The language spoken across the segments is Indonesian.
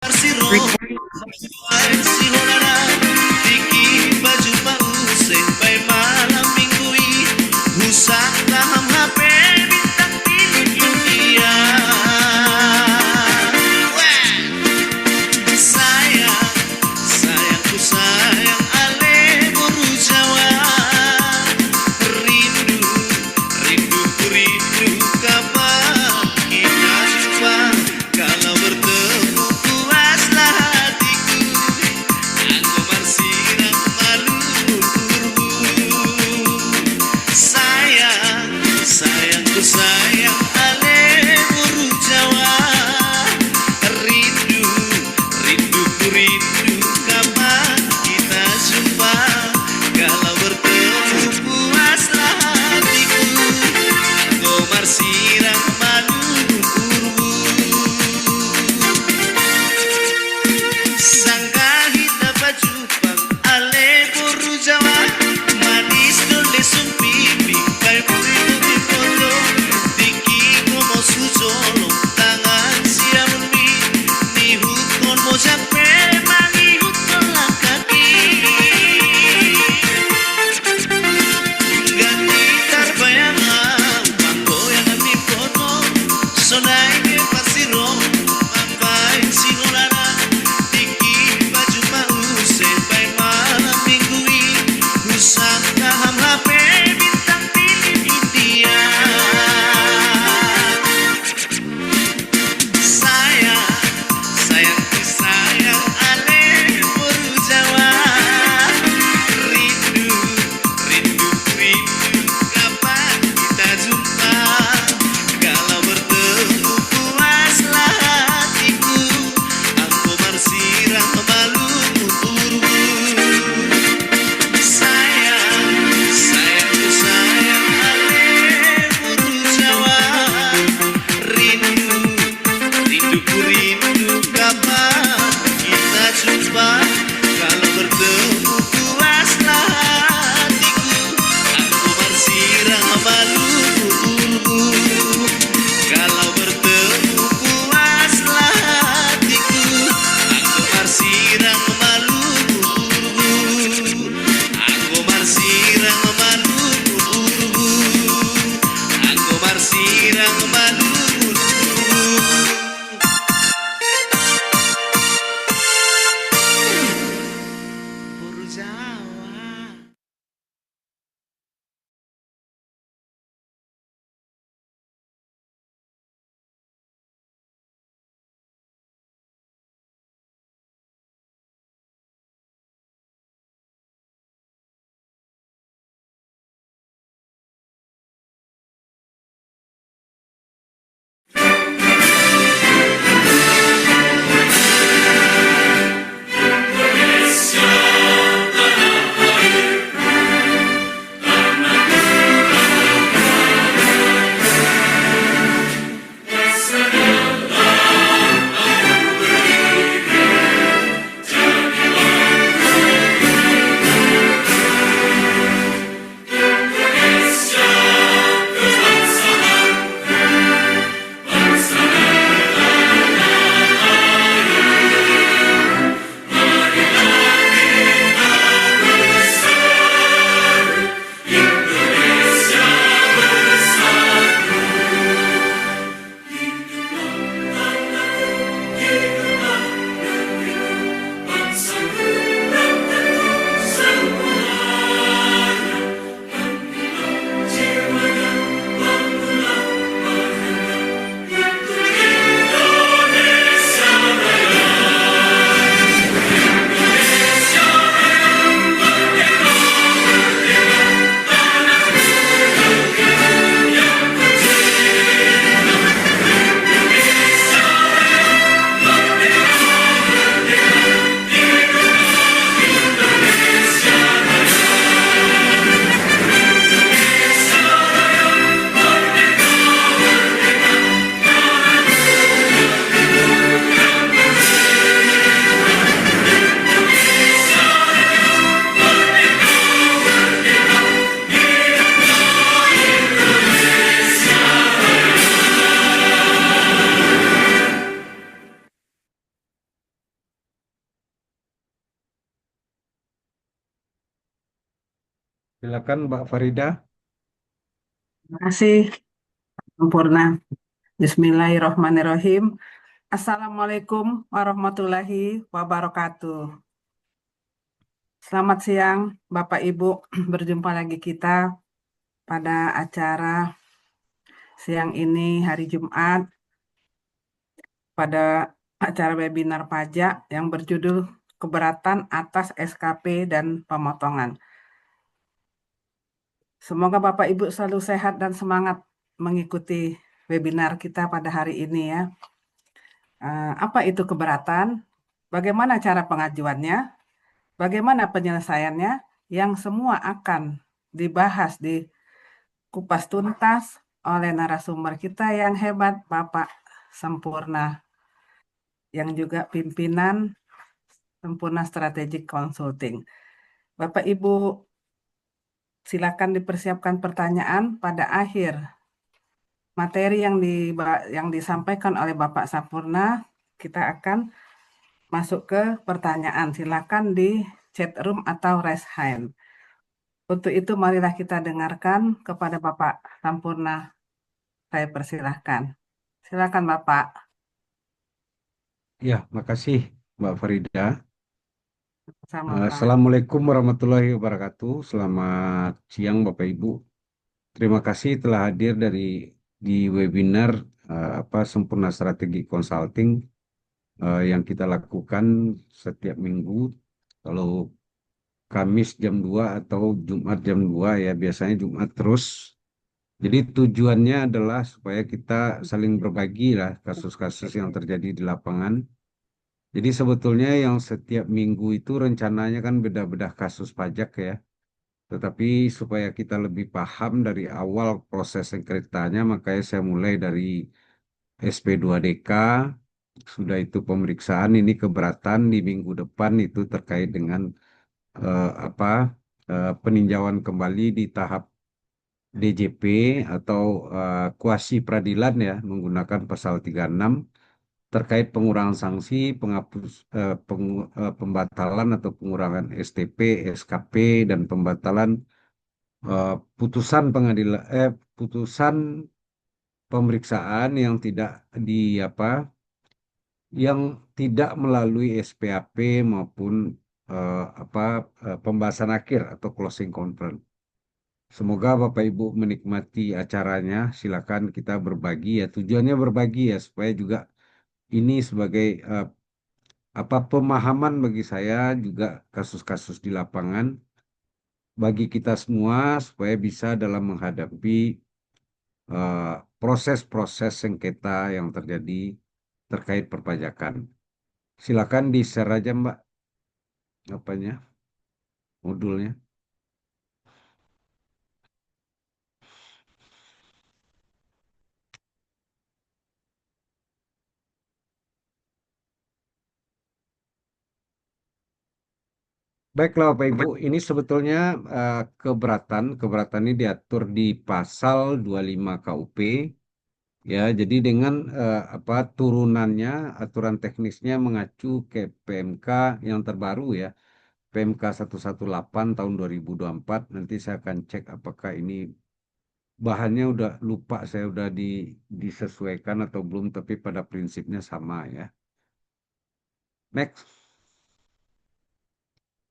Recording. Kalau bertemu puaslah hatiku. Silakan Mbak Farida. Terima kasih, sempurna. Bismillahirrahmanirrahim. Assalamualaikum warahmatullahi wabarakatuh. Selamat siang, Bapak Ibu. Berjumpa lagi kita pada acara siang ini hari Jumat pada acara webinar pajak yang berjudul Keberatan atas SKP dan Pemotongan. Semoga Bapak Ibu selalu sehat dan semangat mengikuti webinar kita pada hari ini ya. Apa itu keberatan? Bagaimana cara pengajuannya? Bagaimana penyelesaiannya? Yang semua akan dibahas di kupas tuntas oleh narasumber kita yang hebat, Bapak Sempurna, yang juga pimpinan Sempurna Strategic Consulting. Bapak Ibu, silakan dipersiapkan pertanyaan pada akhir materi yang disampaikan oleh Bapak Sempurna. Kita akan masuk ke pertanyaan. Silakan di chat room atau raise hand. Untuk itu, marilah kita dengarkan kepada Bapak Sampurna. Saya persilahkan. Silakan Bapak. Ya, makasih Mbak Farida. Sama Pak. Assalamualaikum warahmatullahi wabarakatuh. Selamat siang Bapak Ibu. Terima kasih telah hadir di webinar Sempurna Strategi Consulting yang kita lakukan setiap minggu. Kalau Kamis jam 2 atau Jumat jam 2 ya, biasanya Jumat terus. Jadi tujuannya adalah supaya kita saling berbagi lah kasus-kasus yang terjadi di lapangan. Jadi sebetulnya yang setiap minggu itu rencananya kan beda-beda kasus pajak ya. Tetapi supaya kita lebih paham dari awal proses sengketanya, makanya saya mulai dari SP2DK, sudah itu pemeriksaan ini keberatan di minggu depan itu terkait dengan eh, apa peninjauan kembali di tahap DJP atau kuasi peradilan ya menggunakan pasal 36 terkait pengurangan sanksi, pembatalan atau pengurangan STP, SKP, dan pembatalan eh, putusan pengadilan, putusan pemeriksaan yang tidak di apa, yang tidak melalui SPAP maupun pembahasan akhir atau closing conference. Semoga Bapak Ibu menikmati acaranya. Silakan kita berbagi ya. Tujuannya berbagi ya supaya juga ini sebagai pemahaman bagi saya juga kasus-kasus di lapangan bagi kita semua supaya bisa dalam menghadapi eh, proses-proses sengketa yang terjadi terkait perpajakan. Silakan di-share aja Mbak apanya modulnya. Baiklah Bapak Ibu, ini sebetulnya keberatan ini diatur di pasal 25 KUP. Ya, jadi dengan turunannya, aturan teknisnya mengacu ke PMK yang terbaru ya, PMK 118 tahun 2024. Nanti saya akan cek apakah ini bahannya udah lupa, saya udah disesuaikan atau belum, tapi pada prinsipnya sama ya. Next,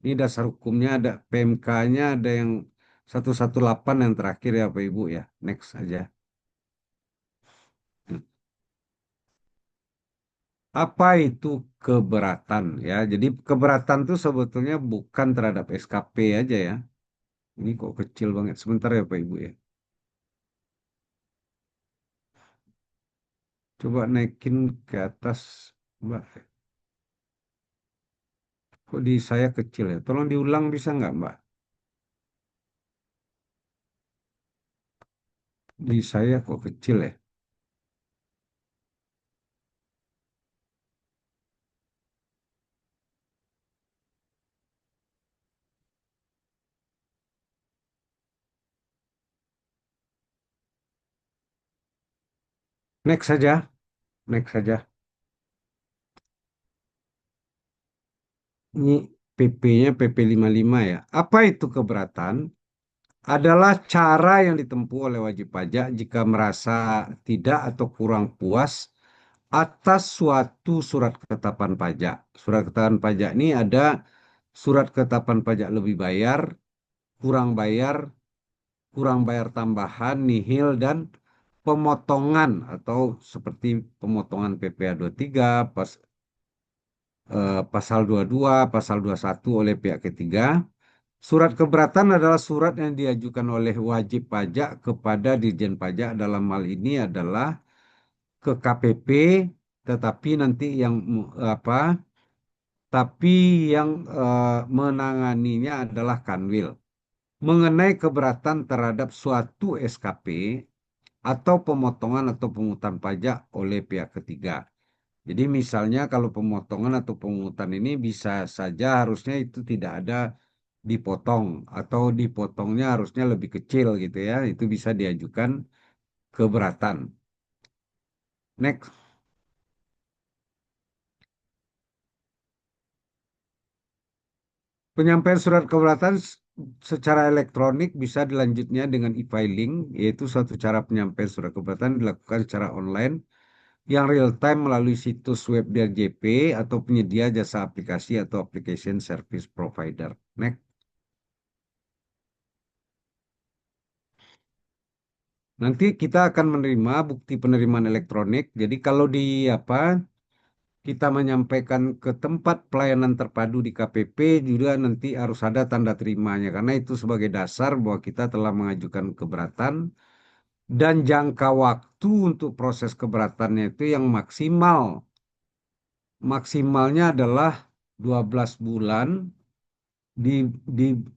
ini dasar hukumnya ada PMK-nya ada yang 118 yang terakhir ya Pak Ibu ya. Next aja. Apa itu keberatan ya? Jadi keberatan itu sebetulnya bukan terhadap SKP aja ya. Ini kok kecil banget. Sebentar ya Pak Ibu ya. Coba naikin ke atas, Mbak. Kok di saya kecil ya? Tolong diulang bisa nggak Mbak? Di saya kok kecil ya? Next saja. Next saja. Ini PP-nya PP 55 ya. Apa itu keberatan? adalah cara yang ditempuh oleh wajib pajak jika merasa tidak atau kurang puas atas suatu surat ketetapan pajak. Surat ketetapan pajak ini ada surat ketetapan pajak lebih bayar, kurang bayar, kurang bayar tambahan, nihil, dan pemotongan atau seperti pemotongan PPh 23, pasal 22, pasal 21 oleh pihak ketiga. Surat keberatan adalah surat yang diajukan oleh wajib pajak kepada Dirjen Pajak, dalam hal ini adalah ke KPP, tetapi nanti yang apa? Tapi yang menanganinya adalah Kanwil mengenai keberatan terhadap suatu SKP atau pemotongan atau pungutan pajak oleh pihak ketiga. Jadi misalnya kalau pemotongan atau pungutan ini bisa saja harusnya itu tidak ada dipotong atau dipotongnya harusnya lebih kecil gitu ya. Itu bisa diajukan keberatan. Next, penyampaian surat keberatan secara elektronik bisa dilanjutnya dengan e-filing, yaitu suatu cara penyampaian surat keberatan dilakukan secara online yang real time melalui situs web DRJP atau penyedia jasa aplikasi atau application service provider. Next. Nanti kita akan menerima bukti penerimaan elektronik. Jadi kalau di apa kita menyampaikan ke tempat pelayanan terpadu di KPP juga nanti harus ada tanda terimanya karena itu sebagai dasar bahwa kita telah mengajukan keberatan dan jangka waktu untuk proses keberatannya itu yang maksimalnya adalah 12 bulan di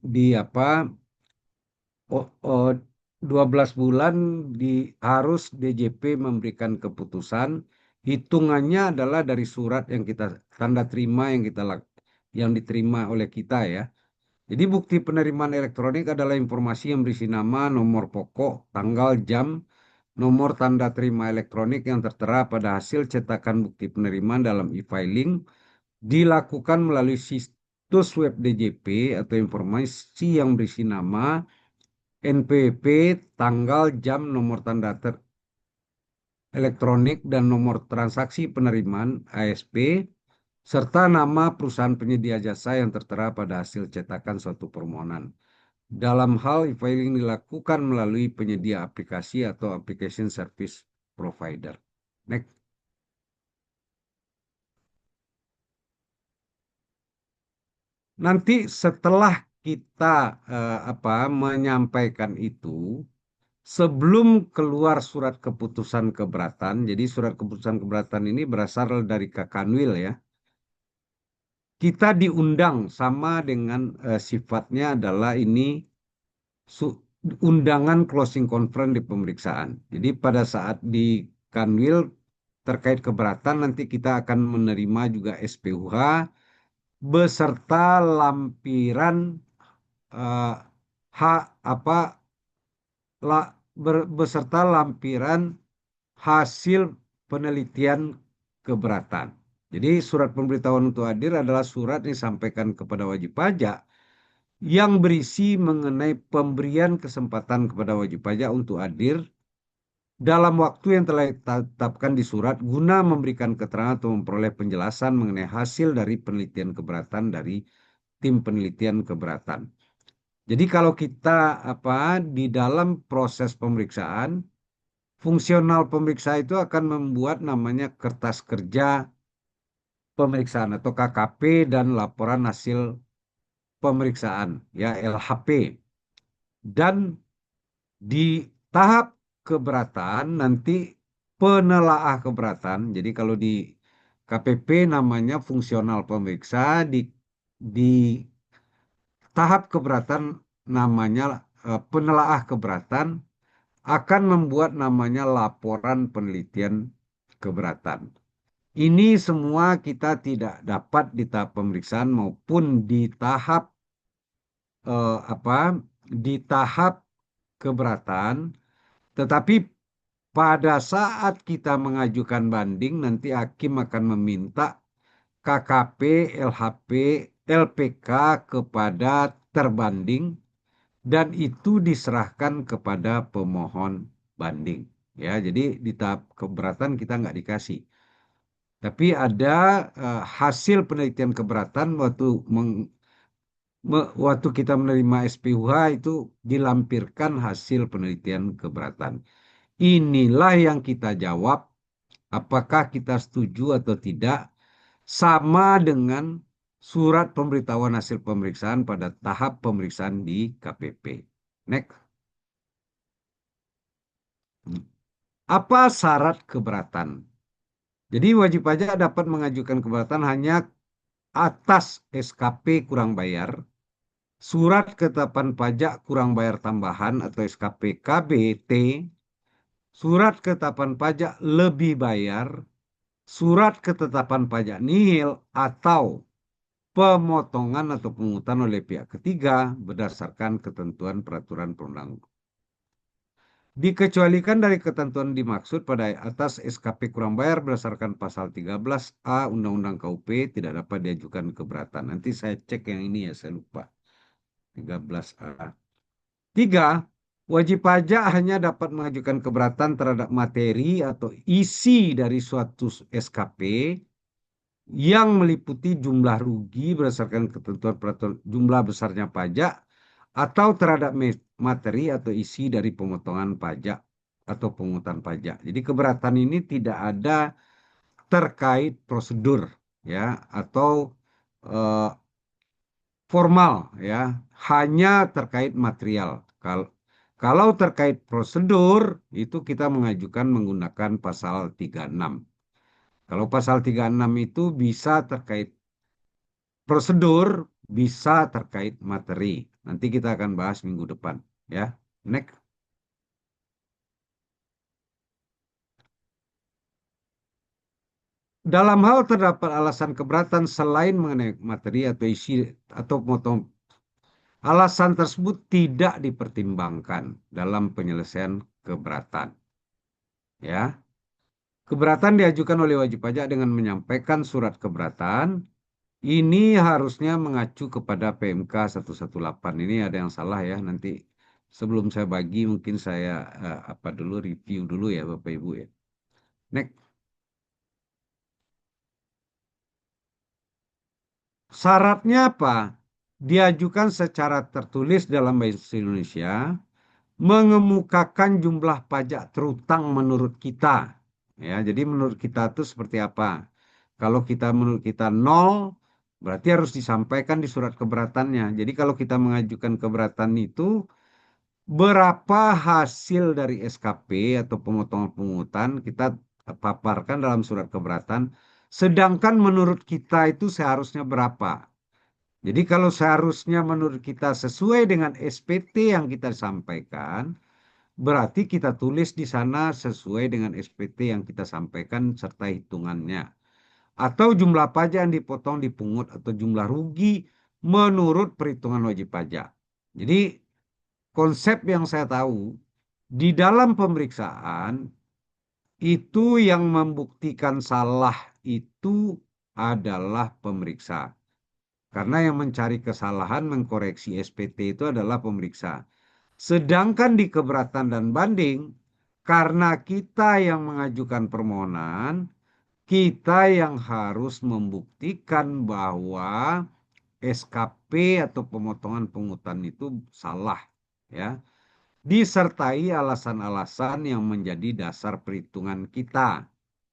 di apa oh, oh, 12 bulan di harus DJP memberikan keputusan. Hitungannya adalah dari surat yang kita tanda terima yang diterima oleh kita ya. Jadi bukti penerimaan elektronik adalah informasi yang berisi nama, nomor pokok, tanggal, jam, nomor tanda terima elektronik yang tertera pada hasil cetakan bukti penerimaan dalam e-filing dilakukan melalui situs web DJP atau informasi yang berisi nama, NPWP, tanggal, jam, nomor tanda elektronik, dan nomor transaksi penerimaan ASP, serta nama perusahaan penyedia jasa yang tertera pada hasil cetakan suatu permohonan. Dalam hal e-filing dilakukan melalui penyedia aplikasi atau application service provider. Next. Nanti setelah kita menyampaikan itu, sebelum keluar surat keputusan keberatan, jadi surat keputusan keberatan ini berasal dari Kakanwil ya. Kita diundang sama dengan sifatnya adalah ini undangan closing conference di pemeriksaan. Jadi pada saat di Kanwil terkait keberatan nanti kita akan menerima juga SPUH beserta lampiran eh, hak apa beserta lampiran hasil penelitian keberatan. Jadi surat pemberitahuan untuk hadir adalah surat yang disampaikan kepada wajib pajak yang berisi mengenai pemberian kesempatan kepada wajib pajak untuk hadir dalam waktu yang telah ditetapkan di surat guna memberikan keterangan atau memperoleh penjelasan mengenai hasil dari penelitian keberatan dari tim penelitian keberatan. Jadi kalau kita di dalam proses pemeriksaan, fungsional pemeriksa itu akan membuat namanya kertas kerja pemeriksaan atau KKP dan laporan hasil pemeriksaan ya LHP. Dan di tahap keberatan nanti penelaah keberatan. Jadi kalau di KPP namanya fungsional pemeriksa, di tahap keberatan namanya penelaah keberatan akan membuat namanya laporan penelitian keberatan. Ini semua kita tidak dapat di tahap pemeriksaan maupun eh, apa di tahap keberatan, tetapi pada saat kita mengajukan banding nanti hakim akan meminta KKP, LHP, LPK kepada terbanding dan itu diserahkan kepada pemohon banding. Ya, jadi di tahap keberatan kita nggak dikasih. Tapi ada hasil penelitian keberatan waktu kita menerima SPUH itu dilampirkan hasil penelitian keberatan. Inilah yang kita jawab, apakah kita setuju atau tidak, sama dengan surat pemberitahuan hasil pemeriksaan pada tahap pemeriksaan di KPP. Next. Apa syarat keberatan? Jadi wajib pajak dapat mengajukan keberatan hanya atas SKP kurang bayar, surat ketetapan pajak kurang bayar tambahan atau SKP KBT, surat ketetapan pajak lebih bayar, surat ketetapan pajak nihil, atau pemotongan atau pungutan oleh pihak ketiga berdasarkan ketentuan peraturan perundang-undangan. Dikecualikan dari ketentuan dimaksud pada atas SKP kurang bayar berdasarkan pasal 13A Undang-Undang KUP tidak dapat diajukan keberatan. Nanti saya cek yang ini ya, saya lupa. 13A. 3. Wajib pajak hanya dapat mengajukan keberatan terhadap materi atau isi dari suatu SKP yang meliputi jumlah rugi berdasarkan ketentuan peraturan jumlah besarnya pajak atau terhadap materi atau isi dari pemotongan pajak atau pungutan pajak. Jadi keberatan ini tidak ada terkait prosedur ya atau eh, formal ya, hanya terkait material. Kalau terkait prosedur itu kita mengajukan menggunakan pasal 36. Kalau pasal 36 itu bisa terkait prosedur, bisa terkait materi. Nanti kita akan bahas minggu depan ya. Next. Dalam hal terdapat alasan keberatan selain mengenai materi atau isi atau potong, alasan tersebut tidak dipertimbangkan dalam penyelesaian keberatan. Ya, keberatan diajukan oleh wajib pajak dengan menyampaikan surat keberatan. Ini harusnya mengacu kepada PMK 118. Ini ada yang salah ya. Nanti sebelum saya bagi mungkin saya apa dulu review dulu ya Bapak Ibu ya. Next. Syaratnya apa? Diajukan secara tertulis dalam Bahasa Indonesia, mengemukakan jumlah pajak terutang menurut kita. Ya, jadi menurut kita itu seperti apa? Kalau kita menurut kita nol, berarti harus disampaikan di surat keberatannya. Jadi kalau kita mengajukan keberatan itu, berapa hasil dari SKP atau pemotongan pungutan kita paparkan dalam surat keberatan, sedangkan menurut kita itu seharusnya berapa. Jadi kalau seharusnya menurut kita sesuai dengan SPT yang kita sampaikan, berarti kita tulis di sana sesuai dengan SPT yang kita sampaikan serta hitungannya. Atau jumlah pajak yang dipotong, dipungut, atau jumlah rugi menurut perhitungan wajib pajak. Jadi konsep yang saya tahu, di dalam pemeriksaan, itu yang membuktikan salah itu adalah pemeriksa. Karena yang mencari kesalahan, mengkoreksi SPT itu adalah pemeriksa. Sedangkan di keberatan dan banding, karena kita yang mengajukan permohonan, kita yang harus membuktikan bahwa SKP atau pemotongan pungutan itu salah, ya, disertai alasan-alasan yang menjadi dasar perhitungan kita,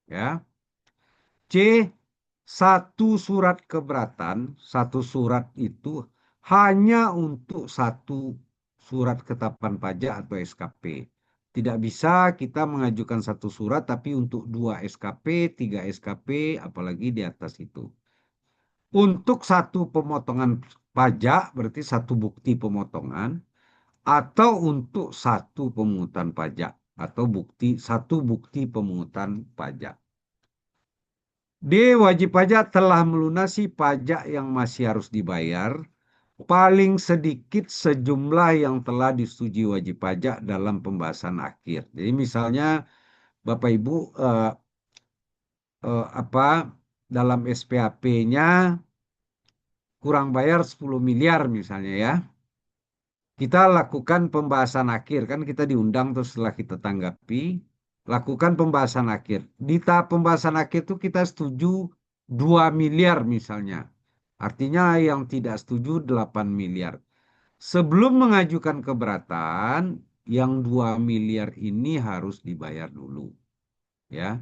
ya. C. Satu surat keberatan, satu surat itu hanya untuk satu surat ketetapan pajak atau SKP. Tidak bisa kita mengajukan satu surat tapi untuk dua SKP, tiga SKP, apalagi di atas itu. Untuk satu pemotongan pajak berarti satu bukti pemotongan atau untuk satu pemungutan pajak atau satu bukti pemungutan pajak. D. Wajib pajak telah melunasi pajak yang masih harus dibayar paling sedikit sejumlah yang telah disetujui wajib pajak dalam pembahasan akhir. Jadi misalnya Bapak Ibu apa dalam SPAP-nya kurang bayar 10 miliar misalnya ya. Kita lakukan pembahasan akhir, kan kita diundang terus setelah kita tanggapi, lakukan pembahasan akhir. Di tahap pembahasan akhir itu kita setuju 2 miliar misalnya. Artinya yang tidak setuju 8 miliar. Sebelum mengajukan keberatan, yang 2 miliar ini harus dibayar dulu. Ya,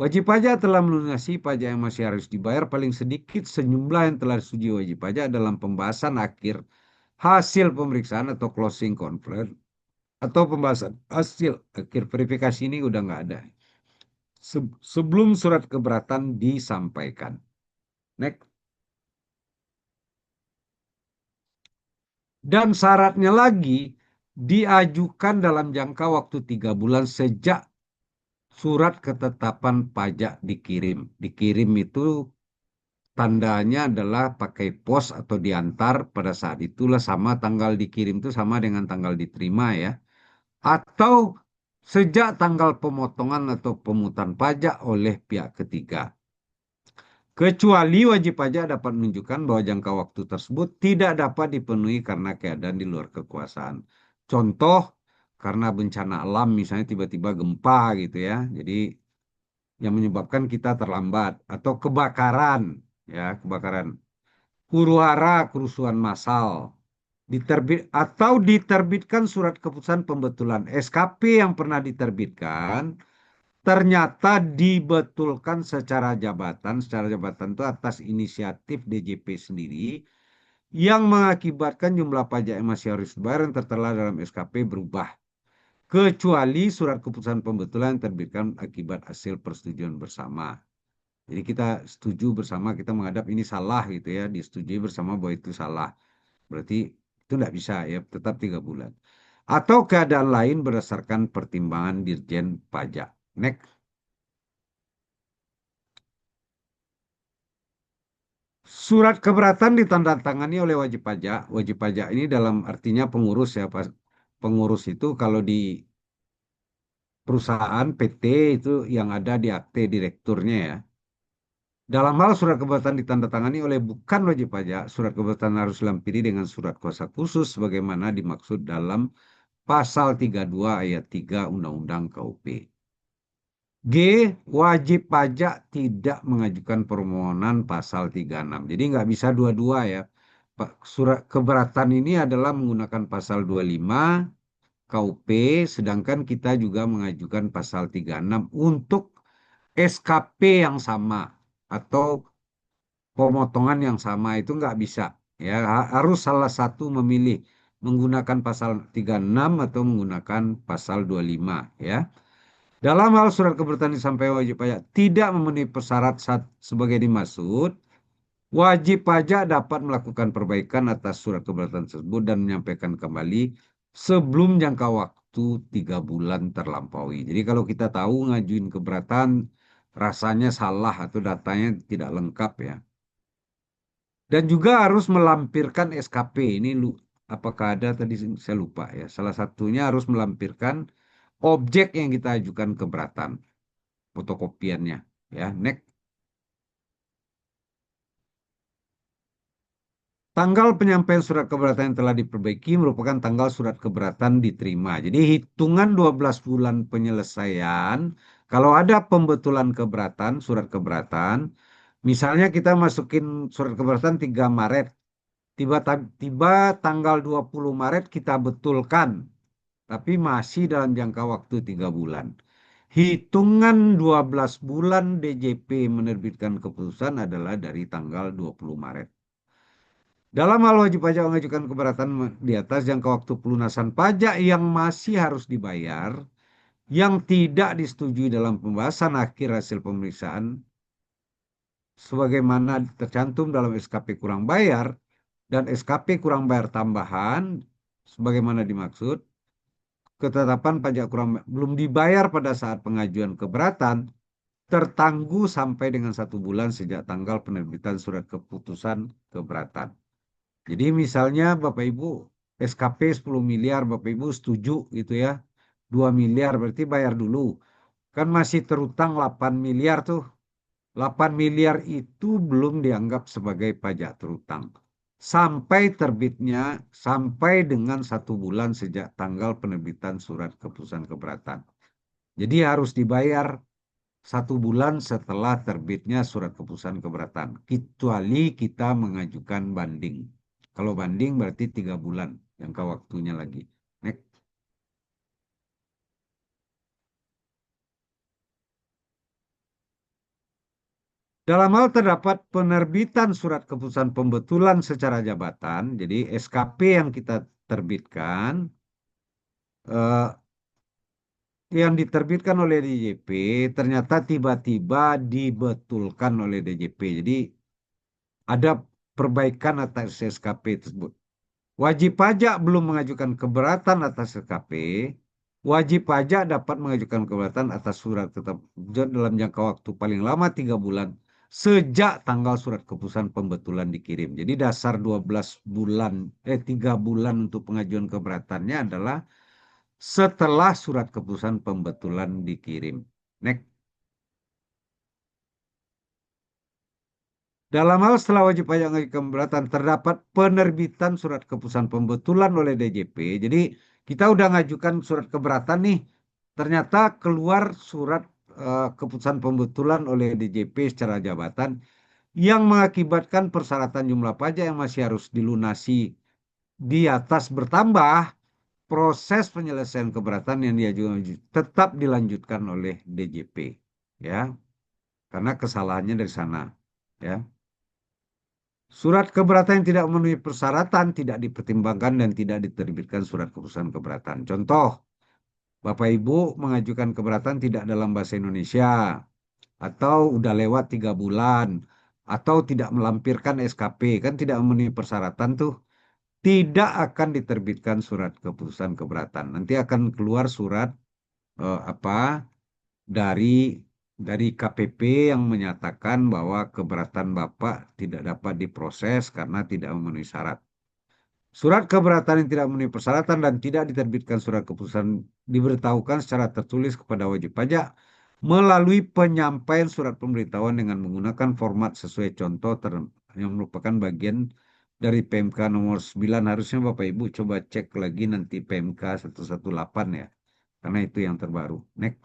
wajib pajak telah melunasi pajak yang masih harus dibayar paling sedikit sejumlah yang telah disetujui wajib pajak dalam pembahasan akhir hasil pemeriksaan atau closing conference atau pembahasan hasil akhir verifikasi ini udah nggak ada. Sebelum surat keberatan disampaikan. Next. Dan syaratnya lagi diajukan dalam jangka waktu 3 bulan sejak surat ketetapan pajak dikirim. Dikirim itu tandanya adalah pakai pos atau diantar pada saat itulah sama tanggal dikirim itu sama dengan tanggal diterima ya. Atau sejak tanggal pemotongan atau pemungutan pajak oleh pihak ketiga. Kecuali wajib pajak dapat menunjukkan bahwa jangka waktu tersebut tidak dapat dipenuhi karena keadaan di luar kekuasaan. Contoh, karena bencana alam misalnya tiba-tiba gempa gitu ya. Jadi yang menyebabkan kita terlambat atau kebakaran ya, kebakaran. Huru-hara kerusuhan massal. Diterbitkan surat keputusan pembetulan SKP yang pernah diterbitkan ternyata dibetulkan secara jabatan itu atas inisiatif DJP sendiri yang mengakibatkan jumlah pajak yang masih harus dibayar yang tertera dalam SKP berubah kecuali surat keputusan pembetulan yang terbitkan akibat hasil persetujuan bersama. Jadi kita setuju bersama, kita menghadap ini salah gitu ya, disetujui bersama bahwa itu salah. Berarti itu tidak bisa ya, tetap 3 bulan. Atau keadaan lain berdasarkan pertimbangan Dirjen Pajak. Next. Surat keberatan ditandatangani oleh wajib pajak. Wajib pajak ini dalam artinya pengurus ya, pengurus itu kalau di perusahaan PT itu yang ada di akte direkturnya ya. Dalam hal surat keberatan ditandatangani oleh bukan wajib pajak, surat keberatan harus dilampiri dengan surat kuasa khusus sebagaimana dimaksud dalam Pasal 32 ayat 3 Undang-Undang KUP. G. Wajib pajak tidak mengajukan permohonan pasal 36. Jadi nggak bisa dua-dua ya. Surat keberatan ini adalah menggunakan pasal 25 KUP, sedangkan kita juga mengajukan pasal 36 untuk SKP yang sama atau pemotongan yang sama itu nggak bisa. Ya, harus salah satu memilih menggunakan pasal 36 atau menggunakan pasal 25 ya. Dalam hal surat keberatan disampaikan wajib pajak tidak memenuhi persyarat sebagai dimaksud, wajib pajak dapat melakukan perbaikan atas surat keberatan tersebut dan menyampaikan kembali sebelum jangka waktu 3 bulan terlampaui. Jadi kalau kita tahu ngajuin keberatan rasanya salah atau datanya tidak lengkap ya. Dan juga harus melampirkan SKP. Ini apakah ada tadi saya lupa ya. Salah satunya harus melampirkan objek yang kita ajukan keberatan, fotokopiannya. Ya, next. Tanggal penyampaian surat keberatan yang telah diperbaiki merupakan tanggal surat keberatan diterima. Jadi hitungan 12 bulan penyelesaian, kalau ada pembetulan keberatan, surat keberatan, misalnya kita masukin surat keberatan 3 Maret, tiba-tiba tanggal 20 Maret kita betulkan, tapi masih dalam jangka waktu 3 bulan. Hitungan 12 bulan DJP menerbitkan keputusan adalah dari tanggal 20 Maret. Dalam hal wajib pajak mengajukan keberatan di atas jangka waktu pelunasan pajak yang masih harus dibayar, yang tidak disetujui dalam pembahasan akhir hasil pemeriksaan, sebagaimana tercantum dalam SKP kurang bayar dan SKP kurang bayar tambahan, sebagaimana dimaksud, ketetapan pajak kurang belum dibayar pada saat pengajuan keberatan, tertangguh sampai dengan 1 bulan sejak tanggal penerbitan surat keputusan keberatan. Jadi misalnya Bapak Ibu SKP 10 miliar, Bapak Ibu setuju gitu ya. 2 miliar berarti bayar dulu. Kan masih terutang 8 miliar tuh. 8 miliar itu belum dianggap sebagai pajak terutang. sampai terbitnya sampai dengan 1 bulan sejak tanggal penerbitan surat keputusan keberatan. Jadi harus dibayar 1 bulan setelah terbitnya surat keputusan keberatan, kecuali kita mengajukan banding. Kalau banding berarti 3 bulan jangka waktunya lagi. Next. Dalam hal terdapat penerbitan surat keputusan pembetulan secara jabatan, jadi SKP yang kita terbitkan, eh, yang diterbitkan oleh DJP ternyata tiba-tiba dibetulkan oleh DJP. Jadi ada perbaikan atas SKP tersebut. Wajib pajak belum mengajukan keberatan atas SKP, wajib pajak dapat mengajukan keberatan atas surat tetap dalam jangka waktu paling lama 3 bulan sejak tanggal surat keputusan pembetulan dikirim. Jadi dasar 12 bulan, 3 bulan untuk pengajuan keberatannya adalah setelah surat keputusan pembetulan dikirim. Next. Dalam hal setelah wajib pajak mengajukan keberatan terdapat penerbitan surat keputusan pembetulan oleh DJP. Jadi kita udah ngajukan surat keberatan nih, ternyata keluar surat keputusan pembetulan oleh DJP secara jabatan yang mengakibatkan persyaratan jumlah pajak yang masih harus dilunasi di atas bertambah, proses penyelesaian keberatan yang diajukan tetap dilanjutkan oleh DJP, ya, karena kesalahannya dari sana, ya. Surat keberatan yang tidak memenuhi persyaratan tidak dipertimbangkan dan tidak diterbitkan surat keputusan keberatan. Contoh, Bapak Ibu mengajukan keberatan tidak dalam bahasa Indonesia, atau udah lewat 3 bulan, atau tidak melampirkan SKP, kan tidak memenuhi persyaratan tuh, tidak akan diterbitkan surat keputusan keberatan. Nanti akan keluar surat apa dari KPP yang menyatakan bahwa keberatan Bapak tidak dapat diproses karena tidak memenuhi syarat. Surat keberatan yang tidak memenuhi persyaratan dan tidak diterbitkan surat keputusan diberitahukan secara tertulis kepada wajib pajak melalui penyampaian surat pemberitahuan dengan menggunakan format sesuai contoh yang merupakan bagian dari PMK nomor 9. Harusnya Bapak Ibu coba cek lagi nanti PMK 118 ya, karena itu yang terbaru. Next.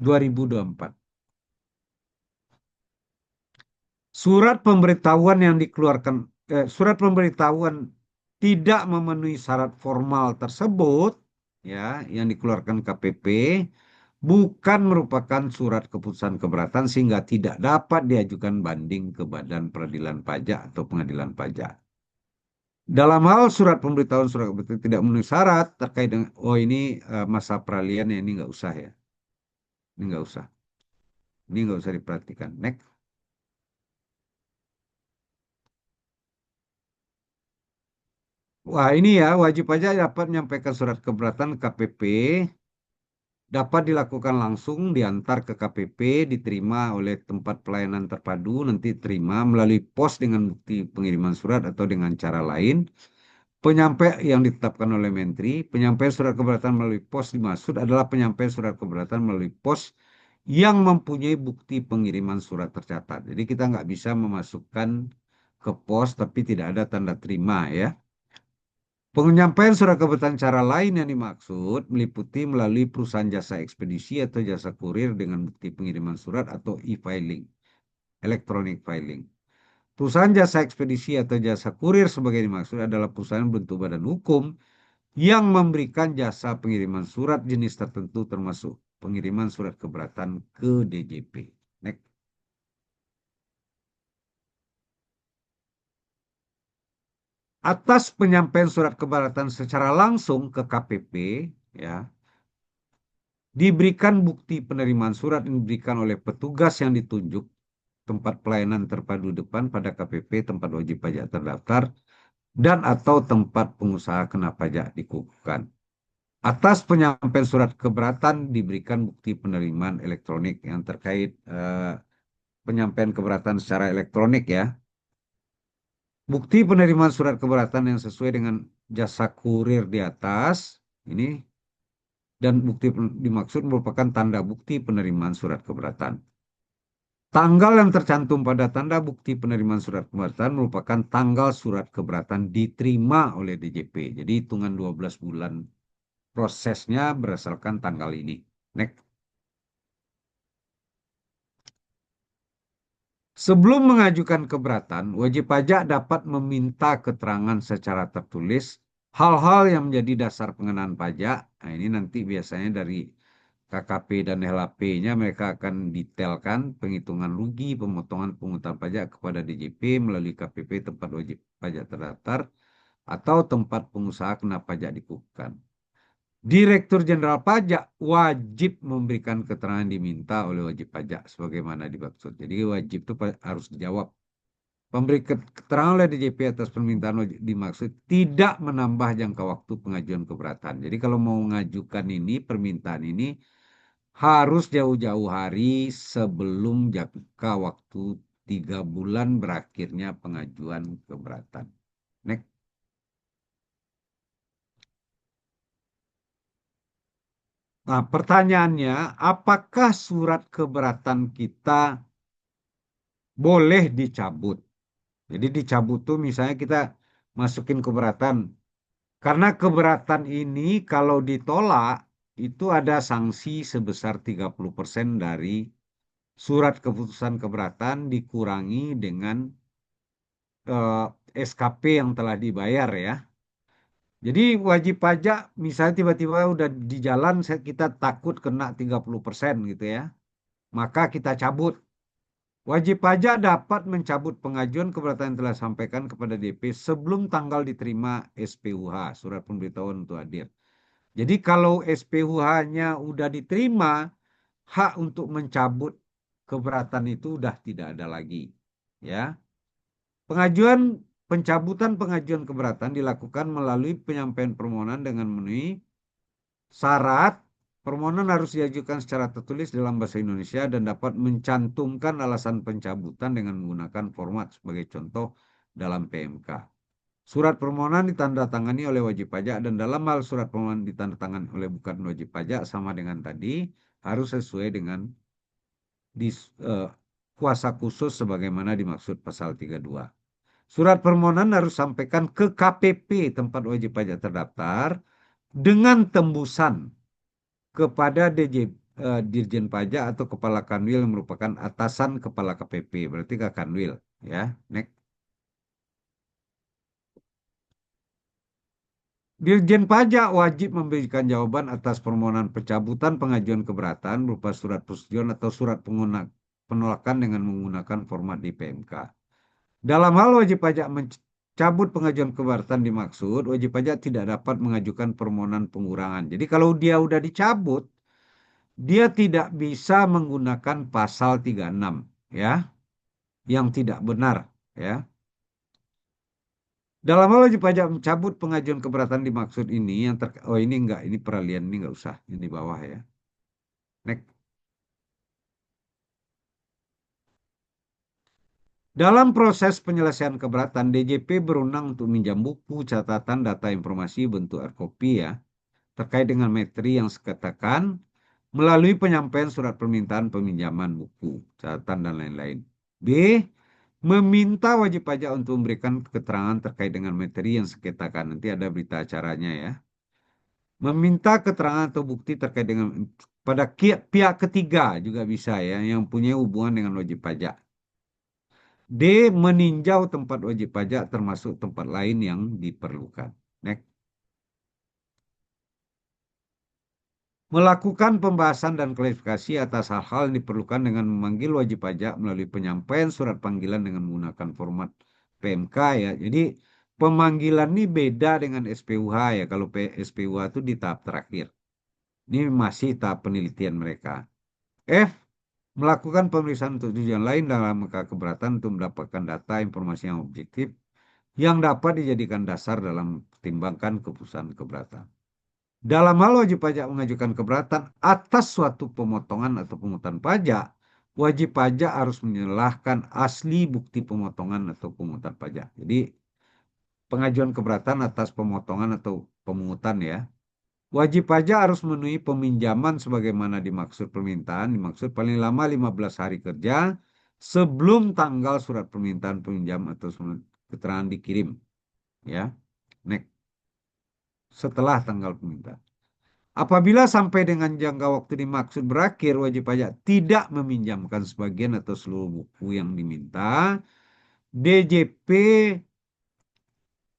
2024. Surat pemberitahuan tidak memenuhi syarat formal tersebut, ya, yang dikeluarkan KPP bukan merupakan surat keputusan keberatan sehingga tidak dapat diajukan banding ke Badan Peradilan Pajak atau Pengadilan Pajak. Dalam hal surat pemberitahuan surat keputusan tidak memenuhi syarat terkait dengan ini masa peralihan ya, ini nggak usah ya, ini nggak usah, ini nggak usah diperhatikan. Next. Wah, ini ya, wajib pajak dapat menyampaikan surat keberatan KPP, dapat dilakukan langsung diantar ke KPP, diterima oleh tempat pelayanan terpadu, nanti terima melalui pos dengan bukti pengiriman surat atau dengan cara lain. Penyampaian yang ditetapkan oleh Menteri, penyampaian surat keberatan melalui pos dimaksud adalah penyampaian surat keberatan melalui pos yang mempunyai bukti pengiriman surat tercatat. Jadi kita nggak bisa memasukkan ke pos tapi tidak ada tanda terima ya. Penyampaian surat keberatan cara lain yang dimaksud meliputi melalui perusahaan jasa ekspedisi atau jasa kurir dengan bukti pengiriman surat atau e-filing, electronic filing. Perusahaan jasa ekspedisi atau jasa kurir sebagai dimaksud adalah perusahaan bentuk badan hukum yang memberikan jasa pengiriman surat jenis tertentu termasuk pengiriman surat keberatan ke DJP. Next. Atas penyampaian surat keberatan secara langsung ke KPP, ya, diberikan bukti penerimaan surat yang diberikan oleh petugas yang ditunjuk tempat pelayanan terpadu depan pada KPP tempat wajib pajak terdaftar dan atau tempat pengusaha kena pajak dikukuhkan. Atas penyampaian surat keberatan diberikan bukti penerimaan elektronik yang terkait penyampaian keberatan secara elektronik ya. Bukti penerimaan surat keberatan yang sesuai dengan jasa kurir di atas ini dan bukti dimaksud merupakan tanda bukti penerimaan surat keberatan. Tanggal yang tercantum pada tanda bukti penerimaan surat keberatan merupakan tanggal surat keberatan diterima oleh DJP. Jadi hitungan 12 bulan prosesnya berdasarkan tanggal ini. Next. Sebelum mengajukan keberatan, wajib pajak dapat meminta keterangan secara tertulis hal-hal yang menjadi dasar pengenaan pajak. Nah, ini nanti biasanya dari KKP dan LHP-nya mereka akan detailkan penghitungan rugi, pemotongan pungutan pajak kepada DJP melalui KPP tempat wajib pajak terdaftar atau tempat pengusaha kena pajak dikukuhkan. Direktur Jenderal Pajak wajib memberikan keterangan yang diminta oleh wajib pajak sebagaimana dimaksud. Jadi wajib itu harus dijawab. Pemberi keterangan oleh DJP atas permintaan wajib dimaksud tidak menambah jangka waktu pengajuan keberatan. Jadi kalau mau mengajukan ini, permintaan ini harus jauh-jauh hari sebelum jangka waktu 3 bulan berakhirnya pengajuan keberatan. Next. Nah, pertanyaannya, apakah surat keberatan kita boleh dicabut? Jadi dicabut tuh misalnya kita masukin keberatan. Karena keberatan ini kalau ditolak itu ada sanksi sebesar 30% dari surat keputusan keberatan dikurangi dengan eh, SKP yang telah dibayar ya. Jadi wajib pajak misalnya tiba-tiba udah di jalan kita takut kena 30% gitu ya. Maka kita cabut. Wajib pajak dapat mencabut pengajuan keberatan yang telah sampaikan kepada DP sebelum tanggal diterima SPUH, surat pemberitahuan untuk hadir. Jadi kalau SPUH-nya udah diterima, hak untuk mencabut keberatan itu udah tidak ada lagi. Ya. Pengajuan pencabutan pengajuan keberatan dilakukan melalui penyampaian permohonan dengan memenuhi syarat. Permohonan harus diajukan secara tertulis dalam bahasa Indonesia dan dapat mencantumkan alasan pencabutan dengan menggunakan format sebagai contoh dalam PMK. Surat permohonan ditandatangani oleh wajib pajak dan dalam hal surat permohonan ditandatangani oleh bukan wajib pajak sama dengan tadi harus sesuai dengan di, eh, kuasa khusus sebagaimana dimaksud pasal 32. Surat permohonan harus sampaikan ke KPP tempat wajib pajak terdaftar dengan tembusan kepada Dirjen Pajak atau Kepala Kanwil yang merupakan atasan Kepala KPP, berarti ke Kanwil, ya. Next. Dirjen Pajak wajib memberikan jawaban atas permohonan pencabutan pengajuan keberatan berupa surat persetujuan atau surat penolakan dengan menggunakan format di PMK. Dalam hal wajib pajak mencabut pengajuan keberatan dimaksud, wajib pajak tidak dapat mengajukan permohonan pengurangan. Jadi kalau dia udah dicabut, dia tidak bisa menggunakan pasal 36 ya, yang tidak benar ya. Dalam hal wajib pajak mencabut pengajuan keberatan dimaksud ini yang oh ini enggak, ini peralihan ini enggak usah, ini di bawah ya. Next. Dalam proses penyelesaian keberatan, DJP berwenang untuk minjam buku, catatan, data informasi bentuk hardcopy ya, terkait dengan materi yang sekatakan melalui penyampaian surat permintaan peminjaman buku, catatan dan lain-lain. B. Meminta wajib pajak untuk memberikan keterangan terkait dengan materi yang sekitakan. Nanti ada berita acaranya ya. Meminta keterangan atau bukti terkait dengan pada pihak ketiga juga bisa ya, yang punya hubungan dengan wajib pajak. D. Meninjau tempat wajib pajak termasuk tempat lain yang diperlukan. Next. Melakukan pembahasan dan klarifikasi atas hal-hal yang diperlukan dengan memanggil wajib pajak melalui penyampaian surat panggilan dengan menggunakan format PMK ya. Jadi pemanggilan ini beda dengan SPUH ya. Kalau SPUH itu di tahap terakhir. Ini masih tahap penelitian mereka. F. Melakukan pemeriksaan untuk tujuan lain dalam keberatan untuk mendapatkan data informasi yang objektif yang dapat dijadikan dasar dalam pertimbangkan keputusan keberatan. Dalam hal wajib pajak mengajukan keberatan atas suatu pemotongan atau pungutan pajak, wajib pajak harus menyerahkan asli bukti pemotongan atau pungutan pajak. Jadi pengajuan keberatan atas pemotongan atau pemungutan ya. Wajib pajak harus memenuhi peminjaman sebagaimana dimaksud permintaan, dimaksud paling lama 15 hari kerja sebelum tanggal surat permintaan peminjam atau surat keterangan dikirim, ya. Next, setelah tanggal permintaan. Apabila sampai dengan jangka waktu dimaksud berakhir, wajib pajak tidak meminjamkan sebagian atau seluruh buku yang diminta, DJP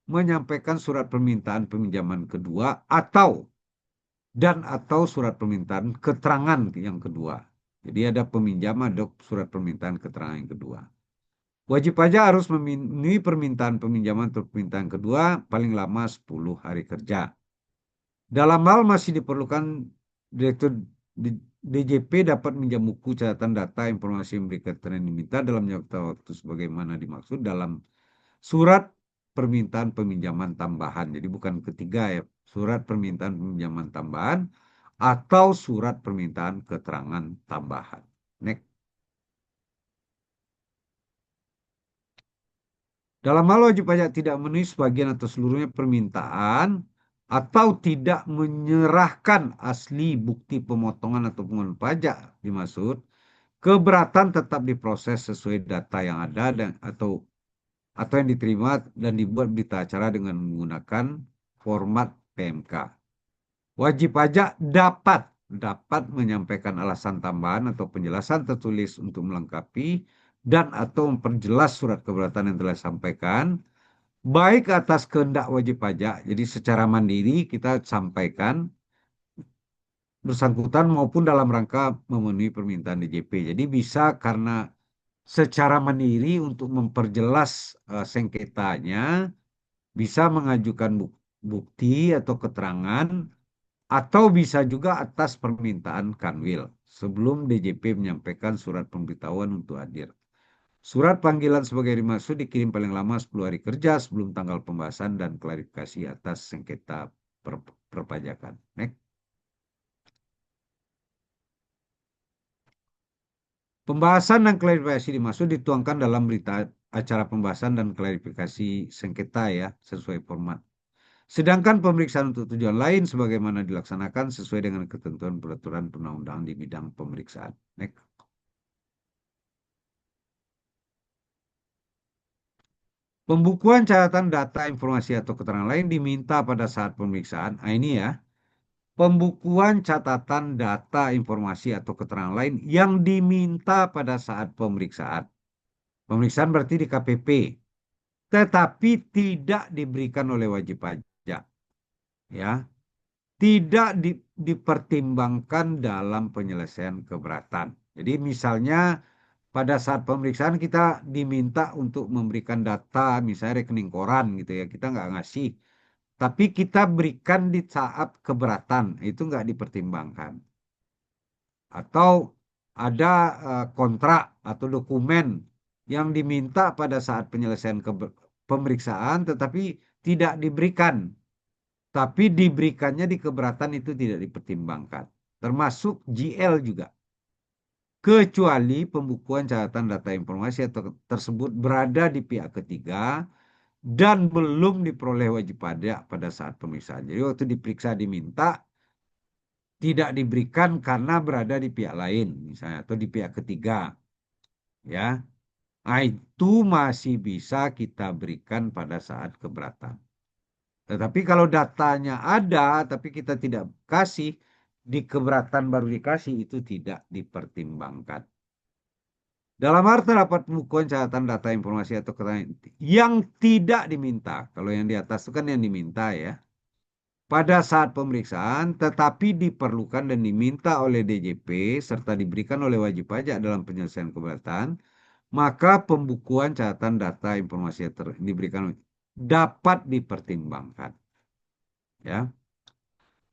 menyampaikan surat permintaan peminjaman kedua atau surat permintaan keterangan yang kedua. Jadi ada peminjam, ada surat permintaan keterangan yang kedua. Wajib pajak harus memenuhi permintaan peminjaman atau permintaan kedua paling lama 10 hari kerja. Dalam hal masih diperlukan, Direktur DJP dapat minjam buku catatan data informasi yang berkaitan yang diminta dalam jangka waktu sebagaimana dimaksud dalam surat permintaan peminjaman tambahan. Jadi bukan ketiga ya, surat permintaan peminjaman tambahan atau surat permintaan keterangan tambahan. Next. Dalam hal wajib pajak tidak memenuhi sebagian atau seluruhnya permintaan atau tidak menyerahkan asli bukti pemotongan atau pungutan pajak dimaksud, keberatan tetap diproses sesuai data yang ada atau yang diterima dan dibuat berita acara dengan menggunakan format PMK. Wajib pajak dapat menyampaikan alasan tambahan atau penjelasan tertulis untuk melengkapi dan atau memperjelas surat keberatan yang telah disampaikan, baik atas kehendak wajib pajak, jadi secara mandiri kita sampaikan bersangkutan maupun dalam rangka memenuhi permintaan DJP. Jadi bisa karena secara mandiri untuk memperjelas sengketanya, bisa mengajukan bukti atau keterangan, atau bisa juga atas permintaan Kanwil sebelum DJP menyampaikan surat pemberitahuan untuk hadir. Surat panggilan sebagai dimaksud dikirim paling lama 10 hari kerja sebelum tanggal pembahasan dan klarifikasi atas sengketa perpajakan. Next. Pembahasan dan klarifikasi dimaksud dituangkan dalam berita acara pembahasan dan klarifikasi sengketa ya, sesuai format. Sedangkan pemeriksaan untuk tujuan lain sebagaimana dilaksanakan sesuai dengan ketentuan peraturan perundang-undangan di bidang pemeriksaan. Next. Pembukuan catatan data informasi atau keterangan lain diminta pada saat pemeriksaan. Nah, ini ya. Pembukuan catatan data informasi atau keterangan lain yang diminta pada saat pemeriksaan. Pemeriksaan berarti di KPP. Tetapi tidak diberikan oleh wajib pajak. Ya. Tidak dipertimbangkan dalam penyelesaian keberatan. Jadi misalnya pada saat pemeriksaan kita diminta untuk memberikan data misalnya rekening koran gitu ya, kita nggak ngasih, tapi kita berikan di saat keberatan, itu nggak dipertimbangkan. Atau ada kontrak atau dokumen yang diminta pada saat penyelesaian pemeriksaan tetapi tidak diberikan, tapi diberikannya di keberatan, itu tidak dipertimbangkan. Termasuk GL juga. Kecuali pembukuan catatan data informasi atau tersebut berada di pihak ketiga dan belum diperoleh wajib pajak pada saat pemeriksaan. Jadi waktu diperiksa diminta, tidak diberikan karena berada di pihak lain misalnya atau di pihak ketiga, ya. Nah, itu masih bisa kita berikan pada saat keberatan. Tetapi kalau datanya ada tapi kita tidak kasih, di keberatan baru dikasih, itu tidak dipertimbangkan. Dalam hal terdapat pembukuan catatan data informasi atau keterangan yang tidak diminta, kalau yang di atas itu kan yang diminta ya, pada saat pemeriksaan tetapi diperlukan dan diminta oleh DJP serta diberikan oleh wajib pajak dalam penyelesaian keberatan, maka pembukuan catatan data informasi yang diberikan dapat dipertimbangkan. Ya.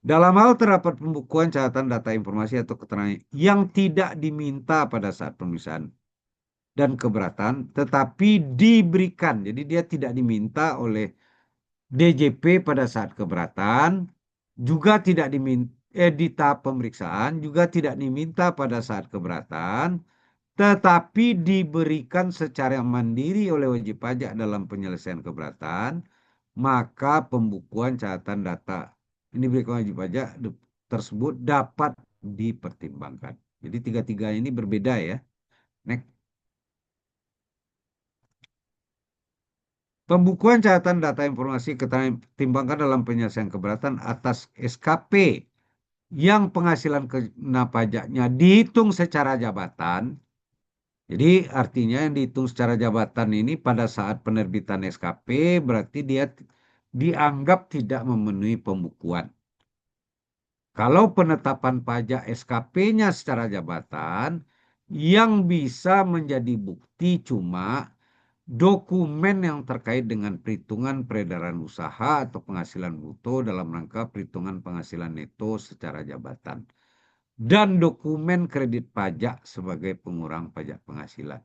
Dalam hal terdapat pembukuan catatan data informasi atau keterangan yang tidak diminta pada saat pemeriksaan dan keberatan, tetapi diberikan. Jadi dia tidak diminta oleh DJP pada saat keberatan, juga tidak diminta di tahap pemeriksaan, juga tidak diminta pada saat keberatan, tetapi diberikan secara mandiri oleh wajib pajak dalam penyelesaian keberatan, maka pembukuan catatan data ini diberikan wajib pajak tersebut dapat dipertimbangkan. Jadi tiga-tiga ini berbeda ya. Next. Pembukuan catatan data informasi ketimbangkan dalam penyelesaian keberatan atas SKP yang penghasilan kena pajaknya dihitung secara jabatan. Jadi artinya yang dihitung secara jabatan ini pada saat penerbitan SKP berarti dia dianggap tidak memenuhi pembukuan. Kalau penetapan pajak SKP-nya secara jabatan, yang bisa menjadi bukti cuma dokumen yang terkait dengan perhitungan peredaran usaha atau penghasilan bruto dalam rangka perhitungan penghasilan neto secara jabatan. Dan dokumen kredit pajak sebagai pengurang pajak penghasilan.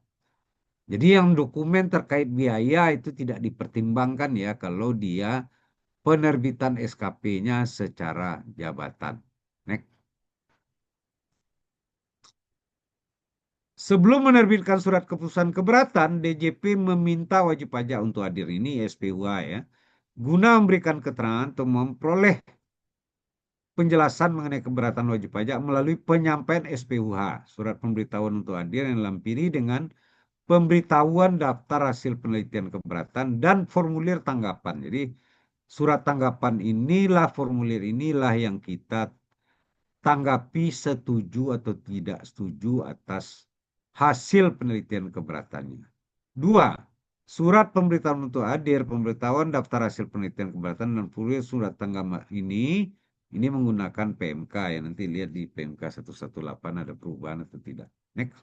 Jadi yang dokumen terkait biaya itu tidak dipertimbangkan ya kalau dia penerbitan SKP-nya secara jabatan. Next. Sebelum menerbitkan surat keputusan keberatan, DJP meminta wajib pajak untuk hadir ini SPUH ya, guna memberikan keterangan atau memperoleh penjelasan mengenai keberatan wajib pajak melalui penyampaian SPUH, surat pemberitahuan untuk hadir yang dilampiri dengan pemberitahuan daftar hasil penelitian keberatan dan formulir tanggapan. Jadi surat tanggapan inilah, formulir inilah yang kita tanggapi setuju atau tidak setuju atas hasil penelitian keberatannya. Dua, surat pemberitahuan untuk hadir, pemberitahuan daftar hasil penelitian keberatan dan formulir surat tanggapan ini menggunakan PMK ya. Nanti lihat di PMK 118 ada perubahan atau tidak. Next.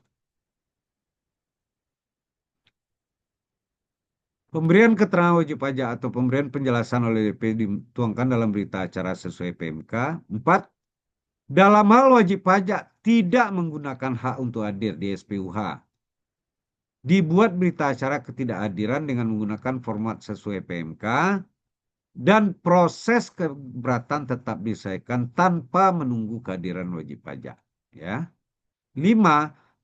Pemberian keterangan wajib pajak atau pemberian penjelasan oleh DP dituangkan dalam berita acara sesuai PMK. 4. Dalam hal wajib pajak tidak menggunakan hak untuk hadir di SPUH. Dibuat berita acara ketidakhadiran dengan menggunakan format sesuai PMK dan proses keberatan tetap diselesaikan tanpa menunggu kehadiran wajib pajak. Ya. 5.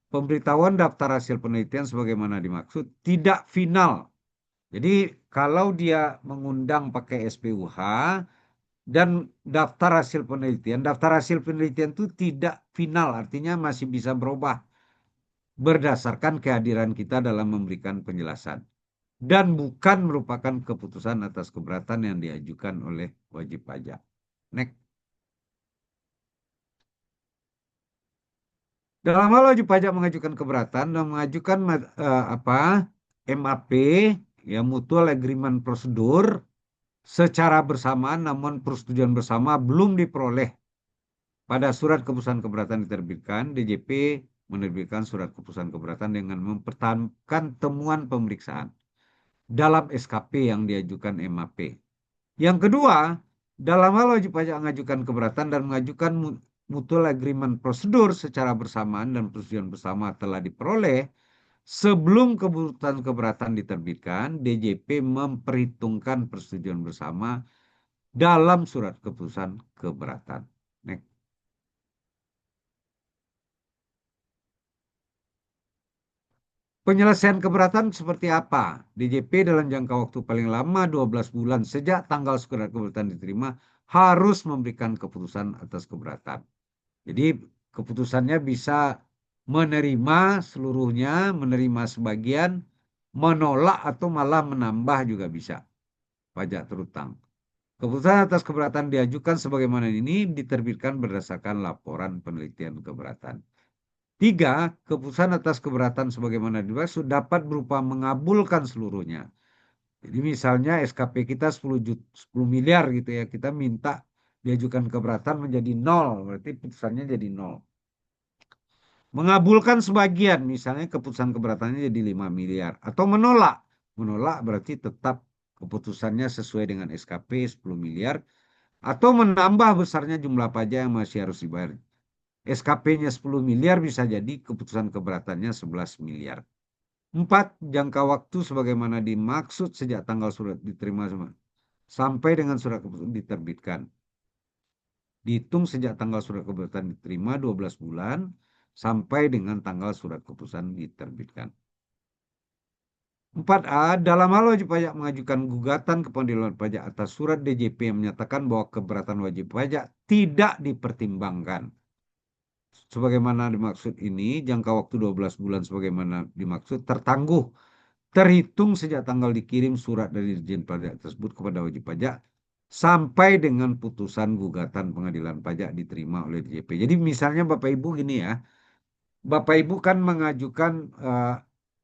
Pemberitahuan daftar hasil penelitian sebagaimana dimaksud tidak final. Jadi kalau dia mengundang pakai SPUH dan daftar hasil penelitian itu tidak final, artinya masih bisa berubah berdasarkan kehadiran kita dalam memberikan penjelasan dan bukan merupakan keputusan atas keberatan yang diajukan oleh wajib pajak. Next. Dalam hal wajib pajak mengajukan keberatan dan mengajukan MAP ya Mutual Agreement Prosedur secara bersamaan namun persetujuan bersama belum diperoleh. Pada surat keputusan keberatan diterbitkan, DJP menerbitkan surat keputusan keberatan dengan mempertahankan temuan pemeriksaan dalam SKP yang diajukan MAP. Yang kedua, dalam hal wajib pajak mengajukan keberatan dan mengajukan mutual agreement prosedur secara bersamaan dan persetujuan bersama telah diperoleh, sebelum keputusan keberatan diterbitkan, DJP memperhitungkan persetujuan bersama dalam surat keputusan keberatan. Next. Penyelesaian keberatan seperti apa? DJP dalam jangka waktu paling lama 12 bulan sejak tanggal surat keberatan diterima harus memberikan keputusan atas keberatan. Jadi keputusannya bisa menerima seluruhnya, menerima sebagian, menolak atau malah menambah juga bisa pajak terutang. Keputusan atas keberatan diajukan sebagaimana ini diterbitkan berdasarkan laporan penelitian keberatan. 3. Keputusan atas keberatan sebagaimana dimaksud dapat berupa mengabulkan seluruhnya. Jadi misalnya SKP kita 10 miliar gitu ya, kita minta diajukan keberatan menjadi 0, berarti putusannya jadi 0. Mengabulkan sebagian, misalnya keputusan keberatannya jadi 5 miliar. Atau menolak. Menolak berarti tetap keputusannya sesuai dengan SKP 10 miliar. Atau menambah besarnya jumlah pajak yang masih harus dibayar. SKP-nya 10 miliar bisa jadi keputusan keberatannya 11 miliar. 4. Jangka waktu sebagaimana dimaksud sejak tanggal surat diterima sampai dengan surat keputusan diterbitkan. Dihitung sejak tanggal surat keberatan diterima 12 bulan sampai dengan tanggal surat keputusan diterbitkan. 4A. Dalam hal wajib pajak mengajukan gugatan ke pengadilan pajak atas surat DJP yang menyatakan bahwa keberatan wajib pajak tidak dipertimbangkan. Sebagaimana dimaksud ini, jangka waktu 12 bulan sebagaimana dimaksud tertangguh terhitung sejak tanggal dikirim surat dari Dirjen Pajak tersebut kepada wajib pajak sampai dengan putusan gugatan pengadilan pajak diterima oleh DJP. Jadi misalnya Bapak Ibu gini ya, Bapak Ibu kan mengajukan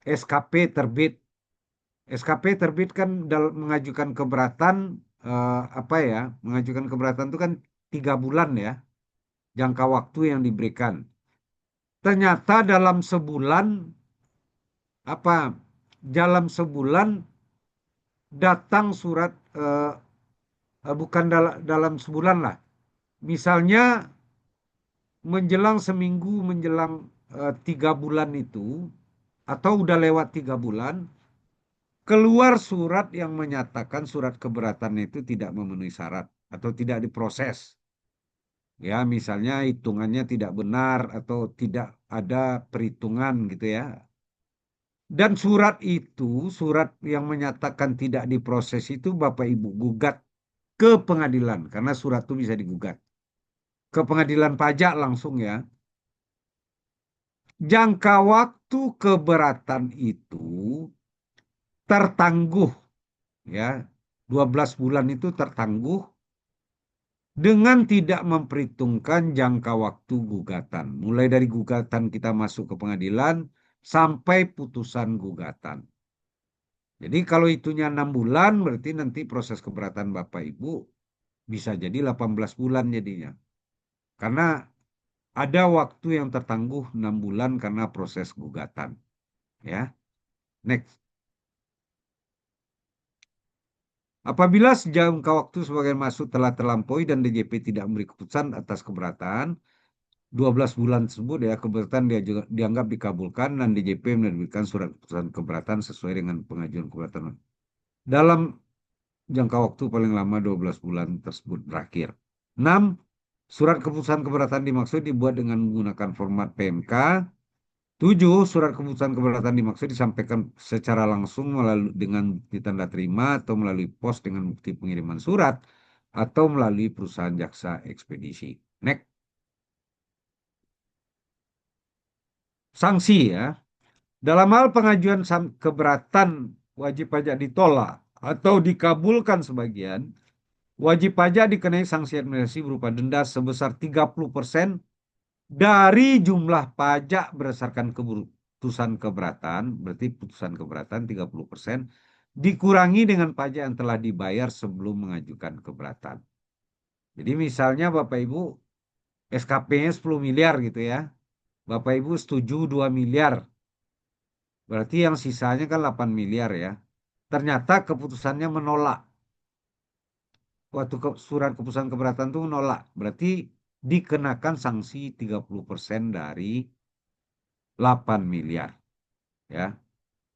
SKP terbit. SKP terbit kan mengajukan keberatan apa ya? Mengajukan keberatan itu kan 3 bulan ya, jangka waktu yang diberikan. Ternyata dalam sebulan apa? Dalam sebulan datang surat bukan dalam sebulan lah. Misalnya menjelang seminggu menjelang 3 bulan itu atau udah lewat 3 bulan keluar surat yang menyatakan surat keberatan itu tidak memenuhi syarat atau tidak diproses. Ya, misalnya hitungannya tidak benar atau tidak ada perhitungan gitu ya. Dan surat itu, surat yang menyatakan tidak diproses itu Bapak Ibu gugat ke pengadilan karena surat itu bisa digugat ke pengadilan pajak langsung ya. Jangka waktu keberatan itu tertangguh ya. 12 bulan itu tertangguh dengan tidak memperhitungkan jangka waktu gugatan. Mulai dari gugatan kita masuk ke pengadilan sampai putusan gugatan. Jadi kalau itunya 6 bulan berarti nanti proses keberatan Bapak Ibu bisa jadi 18 bulan jadinya. Karena ada waktu yang tertangguh 6 bulan karena proses gugatan. Ya, next. Apabila jangka waktu sebagai masuk telah terlampaui dan DJP tidak memberi keputusan atas keberatan, 12 bulan tersebut ya keberatan dia juga dianggap dikabulkan dan DJP menerbitkan surat keputusan keberatan sesuai dengan pengajuan keberatan. Dalam jangka waktu paling lama 12 bulan tersebut berakhir. 6. Surat keputusan keberatan dimaksud dibuat dengan menggunakan format PMK. 7. Surat keputusan keberatan dimaksud disampaikan secara langsung melalui dengan bukti tanda terima atau melalui pos dengan bukti pengiriman surat atau melalui perusahaan jasa ekspedisi. Next. Sanksi ya. Dalam hal pengajuan keberatan wajib pajak ditolak atau dikabulkan sebagian, wajib pajak dikenai sanksi administrasi berupa denda sebesar 30% dari jumlah pajak berdasarkan keputusan keberatan, berarti putusan keberatan 30%, dikurangi dengan pajak yang telah dibayar sebelum mengajukan keberatan. Jadi misalnya Bapak Ibu SKP-nya 10 miliar gitu ya. Bapak Ibu setuju 2 miliar. Berarti yang sisanya kan 8 miliar ya. Ternyata keputusannya menolak. Waktu surat keputusan keberatan itu menolak. Berarti dikenakan sanksi 30% dari 8 miliar. Ya.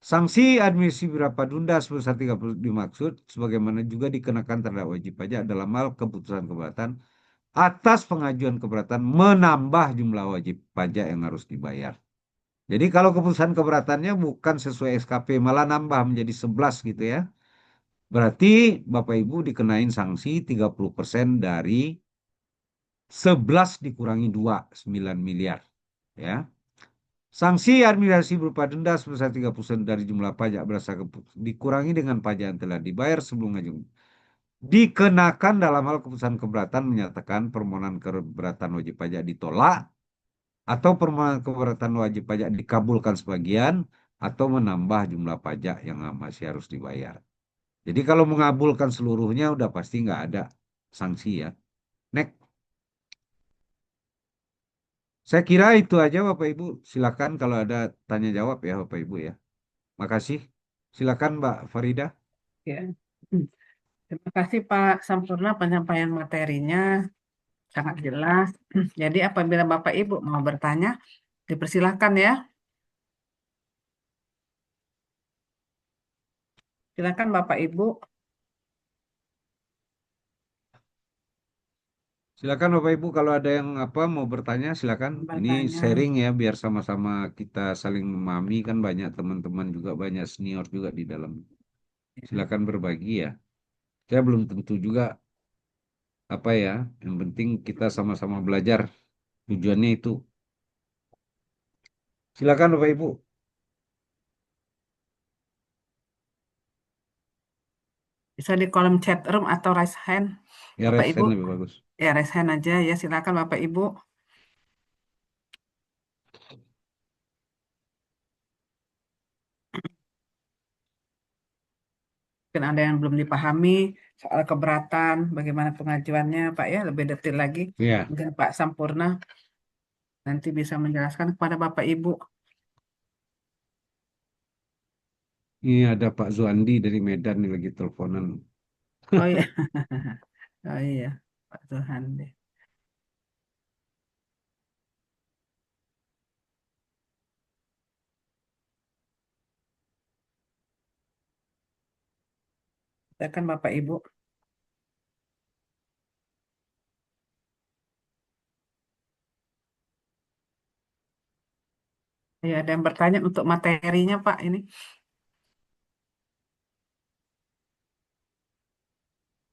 Sanksi administrasi berapa denda sebesar 30 dimaksud sebagaimana juga dikenakan terhadap wajib pajak dalam hal keputusan keberatan atas pengajuan keberatan menambah jumlah wajib pajak yang harus dibayar. Jadi kalau keputusan keberatannya bukan sesuai SKP malah nambah menjadi 11 gitu ya. Berarti Bapak Ibu dikenain sanksi 30% dari 11 dikurangi 2, 9 miliar. Ya. Sanksi administrasi berupa denda sebesar 30% dari jumlah pajak berdasarkan dikurangi dengan pajak yang telah dibayar sebelum ngajukan. Dikenakan dalam hal keputusan keberatan menyatakan permohonan keberatan wajib pajak ditolak atau permohonan keberatan wajib pajak dikabulkan sebagian atau menambah jumlah pajak yang masih harus dibayar. Jadi kalau mengabulkan seluruhnya udah pasti nggak ada sanksi ya. Next. Saya kira itu aja Bapak Ibu. Silakan kalau ada tanya jawab ya Bapak Ibu ya. Makasih. Silakan Mbak Farida. Ya. Terima kasih Pak Sampurna penyampaian materinya sangat jelas. Jadi apabila Bapak Ibu mau bertanya, dipersilahkan ya. Silakan Bapak Ibu Silakan Bapak Ibu kalau ada yang apa mau bertanya silakan. Ini bertanya. sharing ya biar sama-sama kita saling memahami kan banyak teman-teman juga banyak senior juga di dalam. Silakan berbagi ya. Saya belum tentu juga apa ya. Yang penting kita sama-sama belajar. Tujuannya itu. Silakan Bapak Ibu. Bisa di kolom chat room atau raise hand, Ya Bapak Ibu. resen lebih bagus. Ya, raise hand aja ya, silakan Bapak Ibu. Mungkin ada yang belum dipahami soal keberatan, bagaimana pengajuannya, Pak ya, lebih detail lagi. Ya, Mungkin Pak Sampurna nanti bisa menjelaskan kepada Bapak Ibu. ini ada Pak Zuandi dari Medan nih lagi teleponan. Oh iya, oh iya, Pak Tuhan deh. Silakan Bapak Ibu. Ya, ada yang bertanya untuk materinya Pak ini.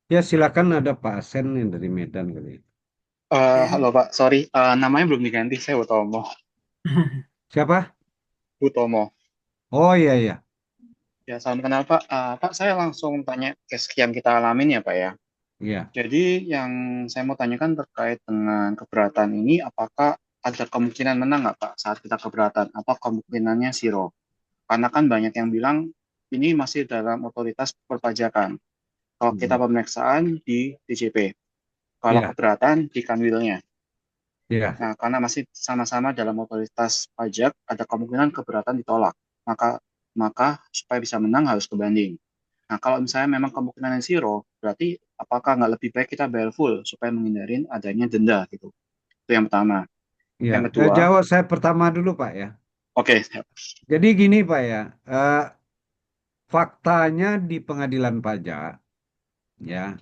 Ya silakan ada Pak Asen yang dari Medan kali. Halo Ya. Pak, sorry, namanya belum diganti, saya Utomo. Siapa? Utomo. Oh iya iya. Ya, salam kenal Pak. Pak, saya langsung tanya case yang kita alamin ya Pak ya. Iya. Jadi yang saya mau tanyakan terkait dengan keberatan ini, apakah ada kemungkinan menang nggak Pak saat kita keberatan, atau kemungkinannya zero? Karena kan banyak yang bilang ini masih dalam otoritas perpajakan. Kalau kita Mhm. pemeriksaan di DJP, kalau Iya. keberatan di Kanwilnya. Iya. Nah, karena masih sama-sama dalam otoritas pajak, ada kemungkinan keberatan ditolak. Maka maka supaya bisa menang harus ke banding. Nah, kalau misalnya memang kemungkinan zero, berarti apakah nggak lebih baik kita bayar full supaya menghindari adanya denda gitu. Itu yang pertama. Iya. Yang kedua, Jawab saya pertama dulu Pak ya. oke, Jadi gini Pak ya. Faktanya di pengadilan pajak ya,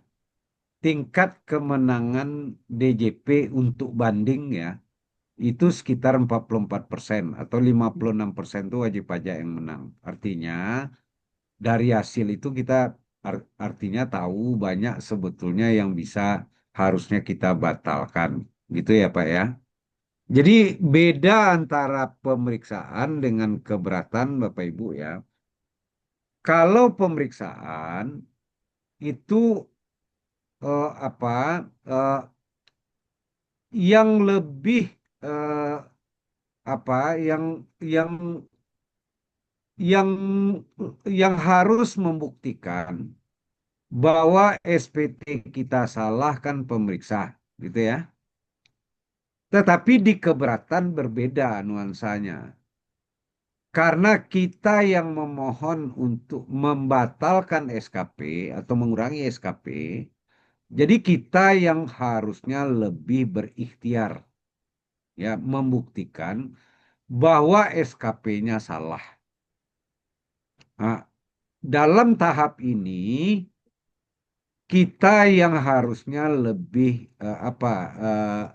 tingkat kemenangan DJP untuk banding ya itu sekitar 44% atau 56% itu wajib pajak yang menang. Artinya dari hasil itu kita artinya tahu banyak sebetulnya yang bisa harusnya kita batalkan. Gitu ya Pak ya. Jadi beda antara pemeriksaan dengan keberatan Bapak Ibu ya. Kalau pemeriksaan itu apa eh, yang lebih eh, apa yang yang yang harus membuktikan bahwa SPT kita salah kan pemeriksa, gitu ya. Tetapi di keberatan berbeda nuansanya. Karena kita yang memohon untuk membatalkan SKP atau mengurangi SKP, jadi kita yang harusnya lebih berikhtiar, ya, membuktikan bahwa SKP-nya salah. Nah, dalam tahap ini kita yang harusnya lebih eh,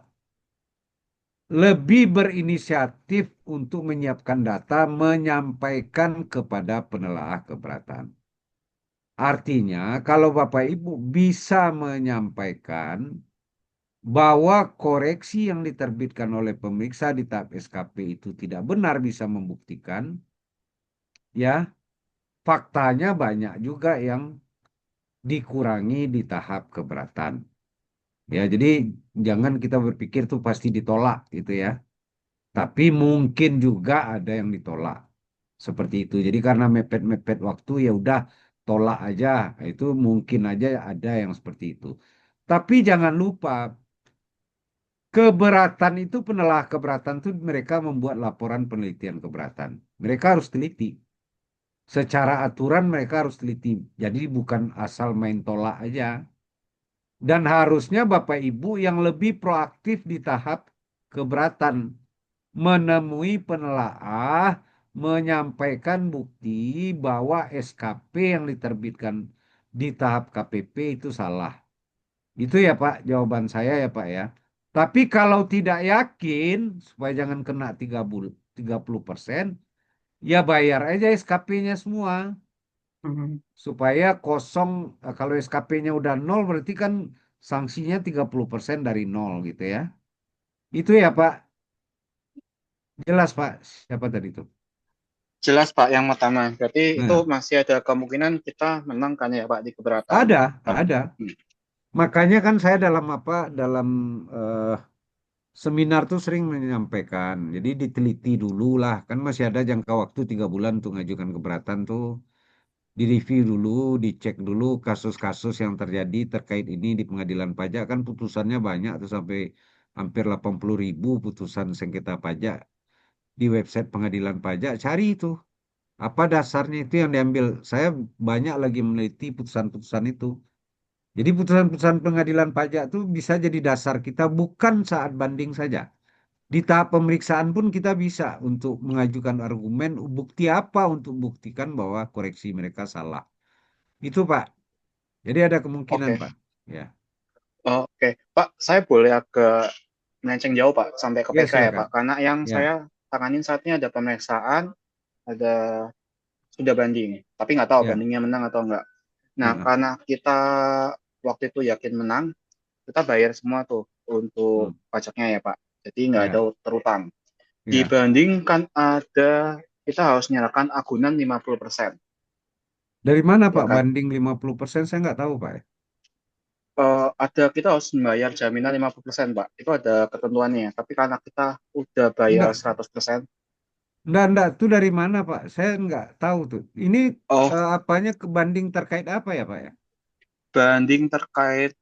lebih berinisiatif untuk menyiapkan data menyampaikan kepada penelaah keberatan. Artinya, kalau Bapak Ibu bisa menyampaikan bahwa koreksi yang diterbitkan oleh pemeriksa di tahap SKP itu tidak benar bisa membuktikan, ya, faktanya banyak juga yang dikurangi di tahap keberatan. Ya, jadi jangan kita berpikir tuh pasti ditolak gitu ya. Tapi mungkin juga ada yang ditolak. Seperti itu. Jadi karena mepet-mepet waktu ya udah tolak aja. Nah, itu mungkin aja ada yang seperti itu. Tapi jangan lupa keberatan itu penelaah keberatan itu mereka membuat laporan penelitian keberatan. Mereka harus teliti. Secara aturan mereka harus teliti. Jadi bukan asal main tolak aja. Dan harusnya Bapak Ibu yang lebih proaktif di tahap keberatan menemui penelaah, menyampaikan bukti bahwa SKP yang diterbitkan di tahap KPP itu salah. Itu ya Pak, jawaban saya ya Pak ya. Tapi kalau tidak yakin, supaya jangan kena 30%, ya bayar aja SKP-nya semua. Mhm. Supaya kosong, kalau SKP-nya udah nol berarti kan sanksinya 30% dari nol gitu ya. Itu ya Pak. Jelas Pak, siapa tadi itu? Jelas Pak, yang pertama. Berarti itu Nah, masih ada kemungkinan kita menang kan ya Pak di keberatan. Nah, ada. hmm, Makanya kan saya dalam eh, seminar tuh sering menyampaikan. Jadi diteliti dulu lah. Kan masih ada jangka waktu 3 bulan untuk mengajukan keberatan tuh. Direview dulu, dicek dulu kasus-kasus yang terjadi terkait ini di pengadilan pajak. Kan putusannya banyak tuh sampai hampir 80.000 putusan sengketa pajak di website pengadilan pajak. Cari itu. Apa dasarnya itu yang diambil. Saya banyak lagi meneliti putusan-putusan itu. Jadi putusan-putusan pengadilan pajak itu bisa jadi dasar kita bukan saat banding saja. Di tahap pemeriksaan pun kita bisa untuk mengajukan argumen bukti apa untuk buktikan bahwa koreksi mereka salah. Itu Pak. Jadi ada kemungkinan oke. Pak. Ya, Oke, Pak, saya boleh agak melenceng jauh Pak sampai ke ya PK ya Pak. silakan. Karena yang Ya, saya tanganin saat ini ada pemeriksaan, ada sudah banding. Tapi nggak tahu ya. bandingnya menang atau enggak. Nah, Heeh. karena kita waktu itu yakin menang, kita bayar semua tuh Hmm. untuk pajaknya ya Pak. Jadi nggak ada Ya, terutang. ya. Dibandingkan ada kita harus menyerahkan agunan 50%. Dari mana Ya Pak kan? banding 50%? Saya nggak tahu Pak. Ada kita harus membayar jaminan 50% Pak. Itu ada ketentuannya. Tapi karena kita udah bayar Enggak, 100%, enggak. Itu dari mana Pak? Saya nggak tahu tuh. Ini oh, apanya kebanding terkait apa ya Pak ya? banding terkait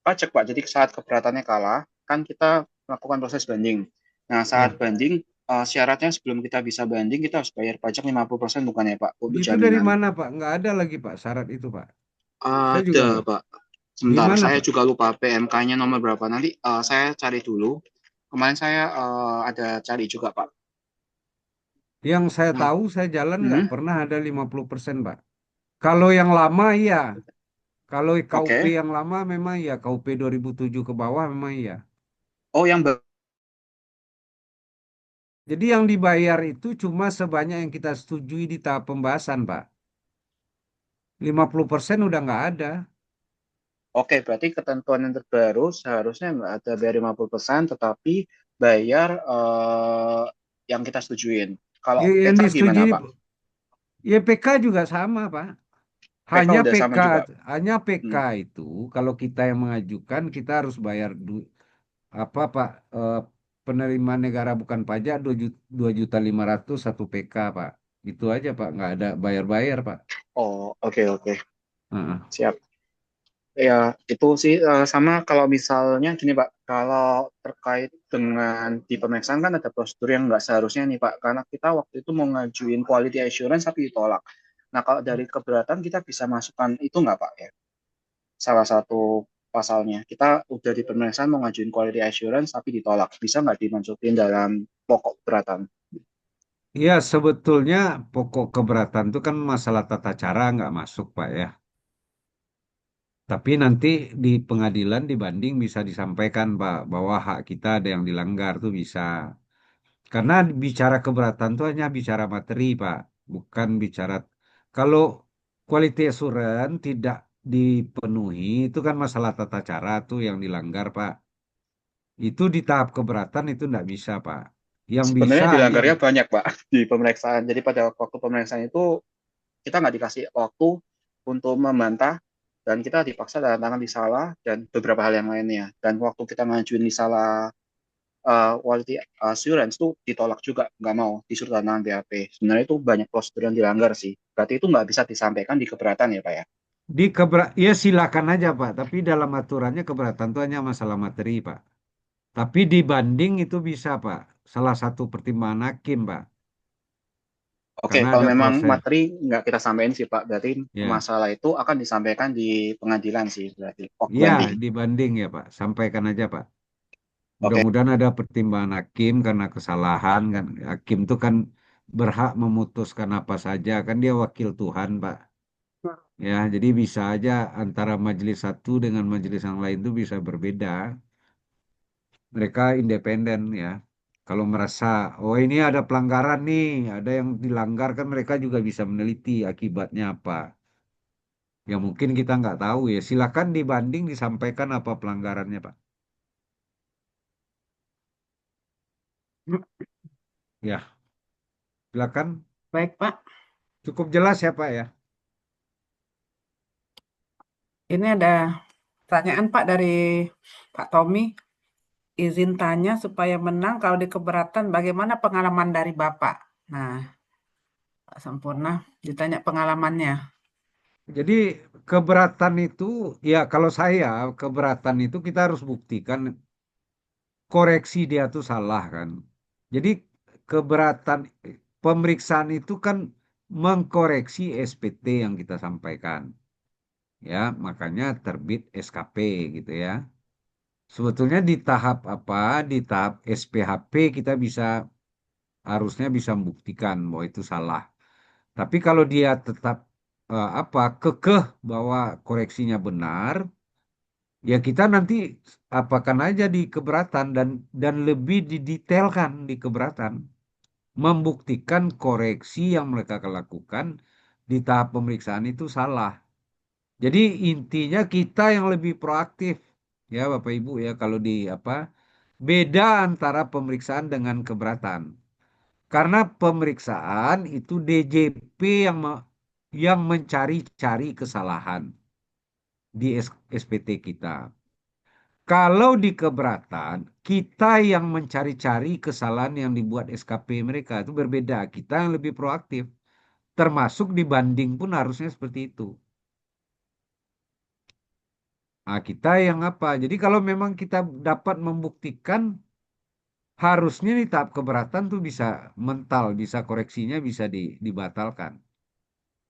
pajak Pak. Jadi saat keberatannya kalah, kan kita melakukan proses banding. Nah, saat Ya. banding, syaratnya sebelum kita bisa banding, kita harus bayar pajak 50% bukan ya Pak, untuk Itu dari jaminan. mana Pak? Nggak ada lagi Pak syarat itu Pak. Saya juga Ada nggak. Pak. Di Sebentar, mana saya Pak? juga lupa PMK-nya nomor berapa. Nanti saya cari dulu. Kemarin saya ada cari juga Pak. Yang saya Nah, tahu saya jalan nggak hmm, pernah ada 50% Pak. Kalau yang lama iya. Kalau KUP oke. yang lama memang iya. KUP 2007 ke bawah memang iya. Oh, yang Jadi yang dibayar itu cuma sebanyak yang kita setujui di tahap pembahasan Pak. 50% udah nggak ada. Oke, berarti ketentuan yang terbaru seharusnya nggak ada bayar 50%, tetapi bayar yang kita setujuin. Kalau Yang Petra gimana, disetujui Pak? YPK juga sama Pak. PK Hanya udah PK, sama juga. hanya PK Hmm. itu kalau kita yang mengajukan kita harus bayar apa Pak, eh, penerimaan negara bukan pajak 2.500.000 satu PK Pak. Itu aja Pak, nggak ada bayar-bayar Pak. Oh, oke, oke. Heeh. Siap. Ya, itu sih sama kalau misalnya gini, Pak. Kalau terkait dengan di pemeriksaan kan ada prosedur yang nggak seharusnya nih, Pak. Karena kita waktu itu mau ngajuin quality assurance tapi ditolak. Nah, kalau dari keberatan kita bisa masukkan itu nggak, Pak? Ya? Salah satu pasalnya. Kita udah di pemeriksaan mau ngajuin quality assurance tapi ditolak. Bisa nggak dimasukin dalam pokok keberatan? Iya, sebetulnya pokok keberatan itu kan masalah tata cara nggak masuk Pak ya. Tapi nanti di pengadilan dibanding bisa disampaikan Pak bahwa hak kita ada yang dilanggar tuh bisa. Karena bicara keberatan tuh hanya bicara materi Pak, bukan bicara kalau quality assurance tidak dipenuhi itu kan masalah tata cara tuh yang dilanggar Pak. Itu di tahap keberatan itu nggak bisa Pak. Yang bisa Sebenarnya hanya dilanggarnya banyak, Pak, di pemeriksaan. Jadi pada waktu pemeriksaan itu kita nggak dikasih waktu untuk membantah dan kita dipaksa tanda tangan di salah dan beberapa hal yang lainnya. Dan waktu kita ngajuin di salah quality assurance tuh ditolak juga, nggak mau disuruh tanda tangan BAP. Sebenarnya itu banyak prosedur yang dilanggar sih. Berarti itu nggak bisa disampaikan di keberatan ya, Pak ya? ya silakan aja Pak, tapi dalam aturannya keberatan itu hanya masalah materi Pak. Tapi dibanding itu bisa Pak. Salah satu pertimbangan hakim Pak. Oke, Karena kalau ada memang proses. materi nggak kita sampaikan sih, Pak. Berarti Ya. masalah itu akan disampaikan di pengadilan sih, berarti. Oh, Ya, banding. dibanding ya Pak. Sampaikan aja Pak. Oke, Mudah-mudahan ada pertimbangan hakim karena kesalahan kan. Hakim itu kan berhak memutuskan apa saja kan dia wakil Tuhan Pak. Ya, jadi bisa aja antara majelis satu dengan majelis yang lain itu bisa berbeda. Mereka independen ya. Kalau merasa, oh ini ada pelanggaran nih, ada yang dilanggar kan mereka juga bisa meneliti akibatnya apa. Ya mungkin kita nggak tahu ya. Silakan dibanding disampaikan apa pelanggarannya Pak. Ya, silakan. Baik, Pak. Cukup jelas ya Pak ya? Ini ada pertanyaan, Pak, dari Pak Tommy. Izin tanya supaya menang kalau di keberatan bagaimana pengalaman dari Bapak? Nah, Pak Sampurna ditanya pengalamannya. Jadi keberatan itu, ya kalau saya keberatan itu kita harus buktikan koreksi dia tuh salah kan. Jadi keberatan pemeriksaan itu kan mengkoreksi SPT yang kita sampaikan. Ya, makanya terbit SKP gitu ya. Sebetulnya di tahap apa? Di tahap SPHP kita harusnya bisa membuktikan bahwa itu salah. Tapi kalau dia tetap kekeh bahwa koreksinya benar, ya kita nanti apakan aja di keberatan dan lebih didetailkan di keberatan, membuktikan koreksi yang mereka lakukan di tahap pemeriksaan itu salah. Jadi intinya kita yang lebih proaktif ya Bapak Ibu ya kalau di beda antara pemeriksaan dengan keberatan. Karena pemeriksaan itu DJP yang mencari-cari kesalahan di SPT kita. Kalau di keberatan, kita yang mencari-cari kesalahan yang dibuat SKP mereka itu berbeda. Kita yang lebih proaktif. Termasuk dibanding pun harusnya seperti itu. Nah, kita yang apa? Jadi kalau memang kita dapat membuktikan, harusnya di tahap keberatan tuh bisa mental, bisa koreksinya bisa dibatalkan.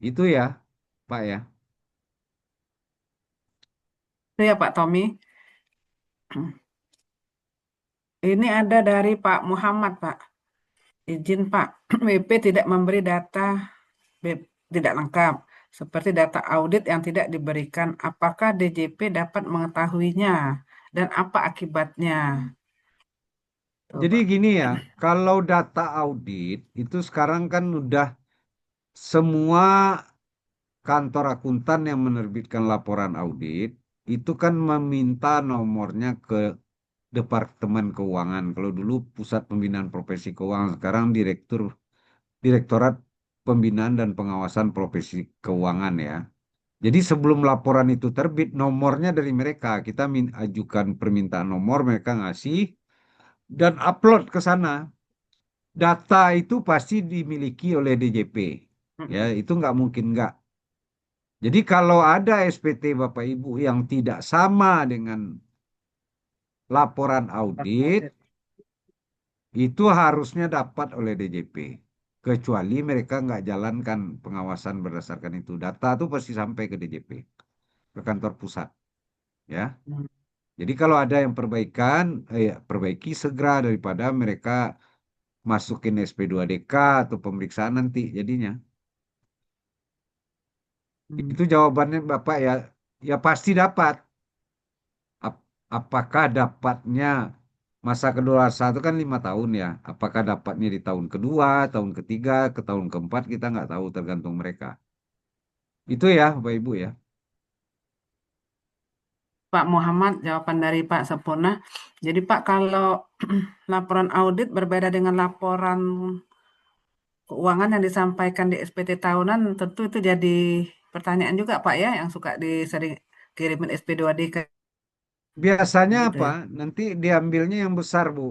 Itu ya, Pak ya. Itu ya, Pak Tommy. Ini ada dari Pak Muhammad, Pak. Izin, Pak. WP tidak memberi data tidak lengkap, seperti data audit yang tidak diberikan. Apakah DJP dapat mengetahuinya dan apa akibatnya? Tuh, Jadi Pak. gini ya, kalau data audit itu sekarang kan udah semua kantor akuntan yang menerbitkan laporan audit itu kan meminta nomornya ke Departemen Keuangan. Kalau dulu Pusat Pembinaan Profesi Keuangan, sekarang Direktorat Pembinaan dan Pengawasan Profesi Keuangan ya. Jadi sebelum laporan itu terbit, nomornya dari mereka. Kita ajukan permintaan nomor, mereka ngasih dan upload ke sana. Data itu pasti dimiliki oleh DJP. Ya, Mm-mm. itu nggak mungkin nggak. Jadi kalau ada SPT Bapak Ibu yang tidak sama dengan laporan audit, Audit. itu harusnya dapat oleh DJP. Kecuali mereka nggak jalankan pengawasan berdasarkan itu. Data itu pasti sampai ke DJP, ke kantor pusat. Ya. Hmm. Jadi kalau ada yang perbaikan, perbaiki segera daripada mereka masukin SP2DK atau pemeriksaan nanti jadinya. Hmm. Itu jawabannya Bapak ya, ya pasti dapat. Apakah dapatnya masa kedaluarsa itu kan 5 tahun ya? Apakah dapatnya di tahun kedua, tahun ketiga, ke tahun keempat kita nggak tahu tergantung mereka. Itu ya Bapak Ibu ya. Pak Muhammad, jawaban dari Pak Sempurna. Jadi Pak, kalau laporan audit berbeda dengan laporan keuangan yang disampaikan di SPT tahunan, tentu itu jadi pertanyaan juga Pak ya, yang suka disering kirimin SP2D ke Biasanya gitu apa? ya. Nanti diambilnya yang besar Bu.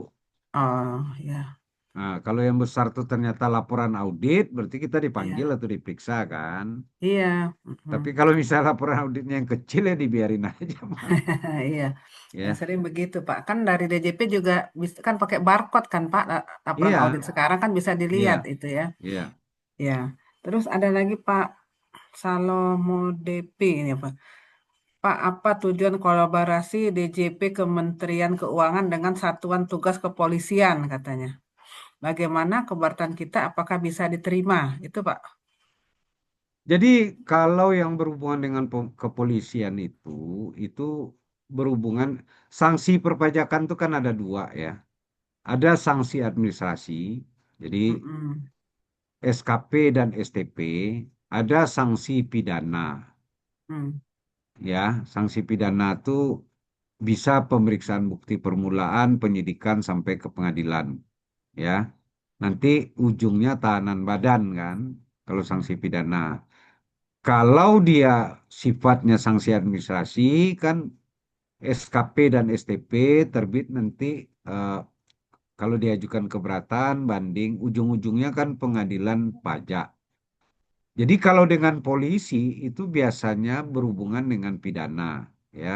Oh ya, Nah, kalau yang besar itu ternyata laporan audit, berarti kita dipanggil iya, atau diperiksa kan? iya, Tapi mm. kalau misalnya laporan auditnya yang kecil ya dibiarin aja malah. Iya. Yang Ya, sering begitu Pak. Kan dari DJP juga bisa kan pakai barcode kan Pak. Laporan audit iya, sekarang kan bisa dilihat iya, itu ya. iya. Ya. Terus ada lagi Pak Salomo DP ini Pak. Pak, apa tujuan kolaborasi DJP Kementerian Keuangan dengan Satuan Tugas Kepolisian katanya? Bagaimana keberatan kita apakah bisa diterima? Itu Pak. Jadi kalau yang berhubungan dengan kepolisian itu berhubungan sanksi perpajakan itu kan ada dua ya. Ada sanksi administrasi, jadi Mm-mm. SKP dan STP. Ada sanksi pidana, Hmm. ya. Sanksi pidana itu bisa pemeriksaan bukti permulaan, penyidikan sampai ke pengadilan, ya. nanti ujungnya tahanan badan kan, kalau sanksi pidana. Kalau dia sifatnya sanksi administrasi kan SKP dan STP terbit nanti eh, kalau diajukan keberatan banding ujung-ujungnya kan pengadilan pajak. Jadi kalau dengan polisi itu biasanya berhubungan dengan pidana ya.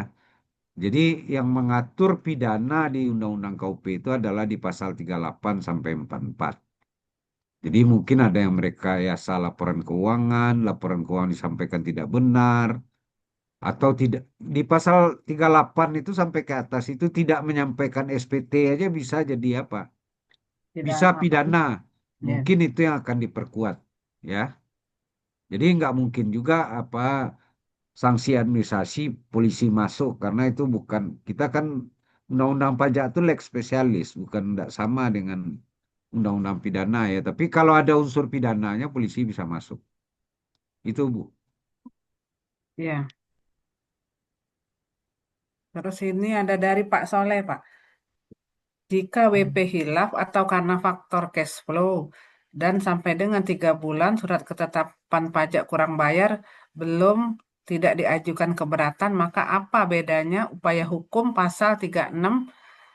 Jadi yang mengatur pidana di Undang-Undang KUP itu adalah di pasal 38 sampai 44. Jadi mungkin ada yang merekayasa laporan keuangan disampaikan tidak benar, atau tidak di pasal 38 itu sampai ke atas itu tidak menyampaikan SPT aja bisa jadi apa? Tidak, Bisa pidana. ya, Mungkin itu yang akan diperkuat ya. Jadi nggak mungkin juga apa sanksi administrasi polisi masuk karena itu bukan kita kan undang-undang pajak itu lex spesialis bukan tidak sama dengan undang-undang pidana ya. Tapi kalau ada unsur pidananya polisi bisa masuk. Itu Bu. ya. Terus ini ada dari Pak Soleh, Pak. Jika WP hilaf atau karena faktor cash flow dan sampai dengan 3 bulan surat ketetapan pajak kurang bayar belum tidak diajukan keberatan, maka apa bedanya upaya hukum pasal 36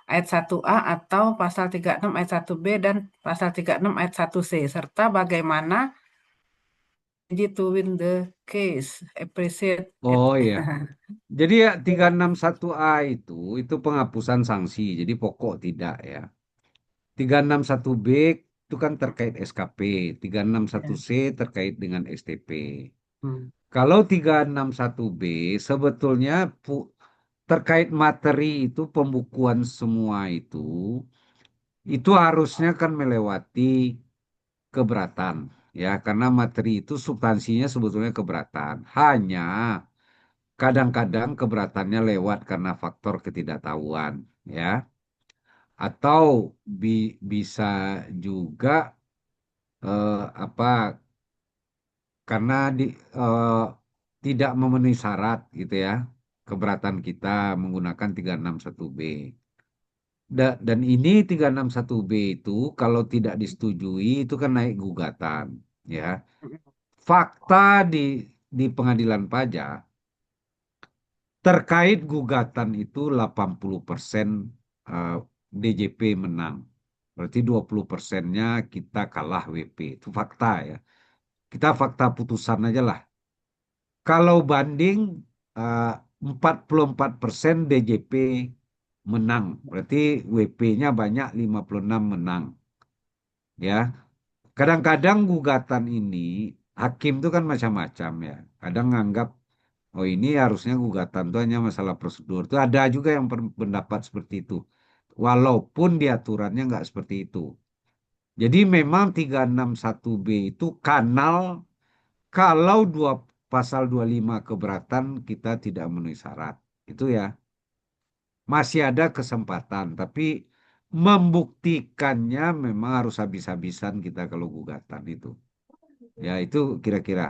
ayat 1A atau pasal 36 ayat 1B dan pasal 36 ayat 1C serta bagaimana to win the case? Appreciate it. Oh iya. Jadi ya 361A itu penghapusan sanksi. Jadi pokok tidak ya. 361B itu kan terkait SKP, Ya. 361C terkait dengan STP. Hmm. Kalau 361B sebetulnya terkait materi itu pembukuan semua itu harusnya kan melewati keberatan ya karena materi itu substansinya sebetulnya keberatan. Hanya kadang-kadang keberatannya lewat karena faktor ketidaktahuan ya atau bisa juga apa karena eh, tidak memenuhi syarat gitu ya keberatan kita menggunakan 361B. Dan ini 361B itu kalau tidak disetujui itu kan naik gugatan ya. Fakta di pengadilan pajak terkait gugatan itu 80% eh, DJP menang. Berarti 20%-nya kita kalah WP. Itu fakta ya. Kita fakta putusan aja lah. Kalau banding eh, 44% DJP menang. Berarti WP-nya banyak 56 menang. Ya, kadang-kadang gugatan ini hakim itu kan macam-macam ya. Kadang nganggap oh ini harusnya gugatan itu hanya masalah prosedur. Itu ada juga yang berpendapat seperti itu. Walaupun di aturannya nggak seperti itu. Jadi memang 361B itu kanal kalau pasal 25 keberatan kita tidak memenuhi syarat. Itu ya. Masih ada kesempatan, tapi membuktikannya memang harus habis-habisan kita kalau gugatan itu. Ya, itu kira-kira.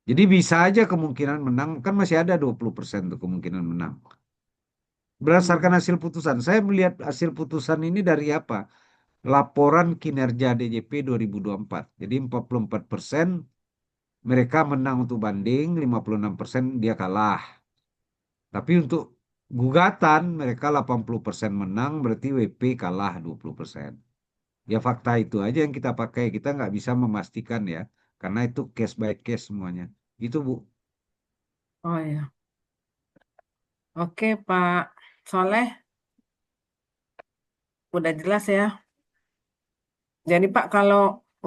Jadi bisa aja kemungkinan menang, kan masih ada 20% tuh kemungkinan menang. Berdasarkan Hmm. hasil putusan, saya melihat hasil putusan ini dari apa? Laporan kinerja DJP 2024. Jadi 44% mereka menang untuk banding, 56% dia kalah. Tapi untuk gugatan mereka 80% menang, berarti WP kalah 20%. Ya fakta itu aja yang kita pakai, kita nggak bisa memastikan ya, karena itu case by case semuanya. Itu Bu. Oh ya. Oke, Pak Soleh, udah jelas ya. Jadi Pak, kalau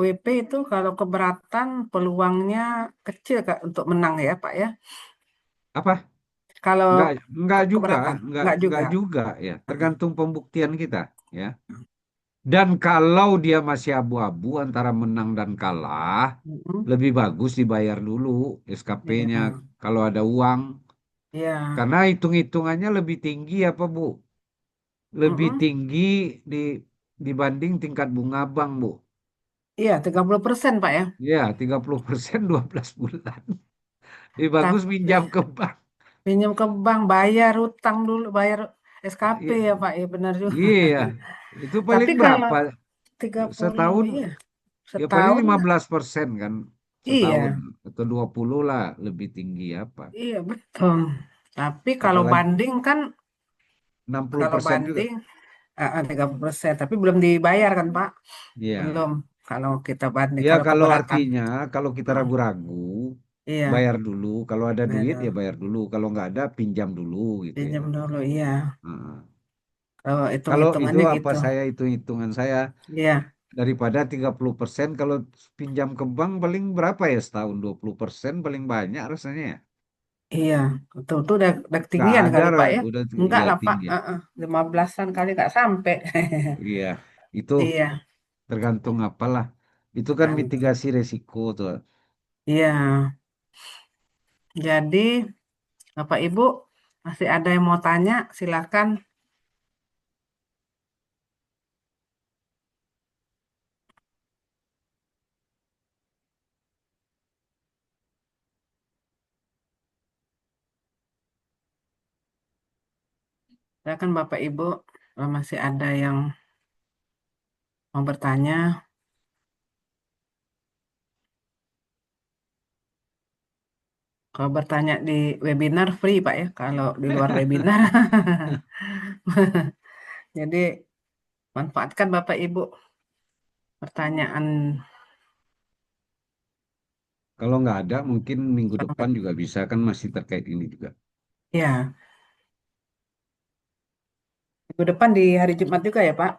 WP itu kalau keberatan peluangnya kecil Kak untuk menang ya Pak ya. Apa? Kalau Nggak, nggak juga, keberatan, nggak, nggak juga. nggak juga ya. Tergantung pembuktian kita ya. Dan kalau dia masih abu-abu antara menang dan kalah, Mm-mm. lebih bagus dibayar dulu SKP-nya Iya, kalau ada uang. iya. Karena hitung-hitungannya lebih tinggi apa Bu? Lebih Mm-mm. tinggi di, dibanding tingkat bunga bank Bu. Iya, 30% Pak ya. Ya, 30% 12 bulan. Lebih bagus Tapi minjam ke bank. pinjam ke bank, bayar utang dulu, bayar SKP Iya, ya Pak ya, benar juga. iya. Itu paling Tapi kalau berapa? 35, Setahun iya. ya paling Setahun, 15% kan setahun iya, atau 20 lah lebih tinggi apa. iya betul. Tapi kalau Apalagi banding kan, enam puluh kalau persen juga. banding 30%, tapi belum dibayar kan Pak? Iya. Belum. Kalau kita banding, Ya kalau kalau keberatan. artinya kalau kita Heeh, ragu-ragu iya, bayar dulu. Kalau ada duit ya bayar, bayar dulu. Kalau nggak ada pinjam dulu gitu ya. pinjam dulu, iya. Heeh. Kalau Kalau itu hitung-hitungannya apa gitu. saya hitungan saya Iya, daripada 30% kalau pinjam ke bank paling berapa ya setahun 20% paling banyak rasanya ya. iya. Itu udah Nggak ketinggian ada kali Pak ya. udah Enggak ya lah Pak, tinggi. 15-an kali nggak sampai. Iya, itu Iya, tergantung apalah. Itu kan gantung. mitigasi resiko tuh. Iya, jadi Bapak Ibu masih ada yang mau tanya, silakan. Silakan Bapak Ibu, kalau masih ada yang mau bertanya. Kalau bertanya di webinar free Pak ya, kalau di luar webinar. Jadi manfaatkan Bapak Ibu pertanyaan. Kalau nggak ada mungkin minggu depan juga bisa kan masih terkait ini juga. Ya, minggu depan di hari Jumat juga ya Pak?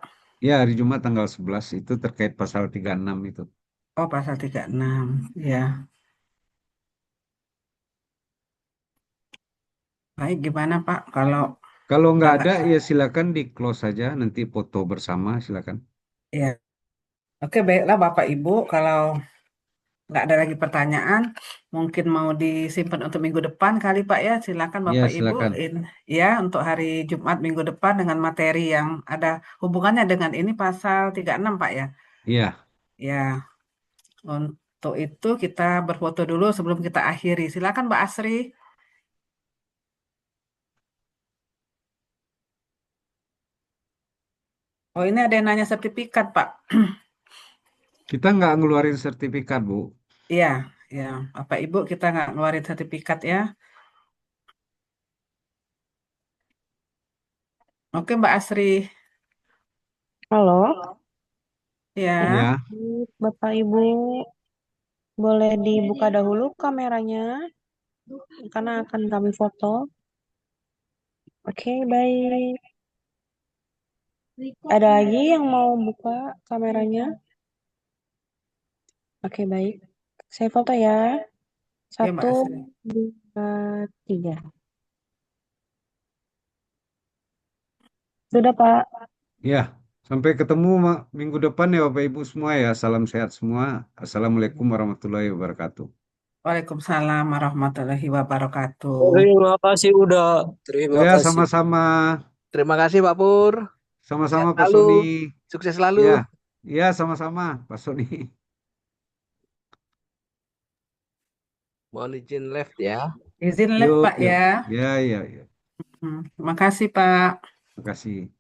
Ya, hari Jumat tanggal 11 itu terkait pasal 36 itu. Oh, pasal 36. Ya, baik gimana Pak? Kalau Kalau udah nggak nggak, ada ya silakan di close saja nanti foto bersama silakan. ya. Oke, baiklah Bapak Ibu. Kalau nggak ada lagi pertanyaan, mungkin mau disimpan untuk minggu depan kali Pak ya. Silakan Ya, Bapak Ibu silakan. ya untuk hari Jumat minggu depan dengan materi yang ada hubungannya dengan ini pasal 36 Pak ya. Iya, Ya, untuk itu kita berfoto dulu sebelum kita akhiri. Silakan Mbak Asri. Oh, ini ada yang nanya sertifikat Pak. kita nggak ngeluarin sertifikat, Bu. Iya, ya, Bapak Ibu kita nggak ngeluarin sertifikat ya. Oke Mbak Asri. Halo, Ya, Ya, baik, Bapak Ibu, boleh dibuka dahulu kameranya karena akan kami foto. Oke, baik. Ada lagi yang mau buka kameranya? Oke, baik. Saya foto ya. ya Mbak Satu, Asri. dua, tiga. Sudah, Pak. ya. Sampai ketemu minggu depan ya Bapak Ibu semua ya. Salam sehat semua. Assalamualaikum warahmatullahi wabarakatuh. Waalaikumsalam warahmatullahi wabarakatuh. Terima kasih udah. Terima Ya, kasih. sama-sama. Terima kasih Pak Pur. Sehat Sama-sama Pak selalu. Sony. Sukses selalu. Ya, ya sama-sama Pak Sony. Mohon izin left ya. Izin live Yuk, Pak yuk. ya. Ya, ya, ya. Terima kasih Pak. Terima kasih.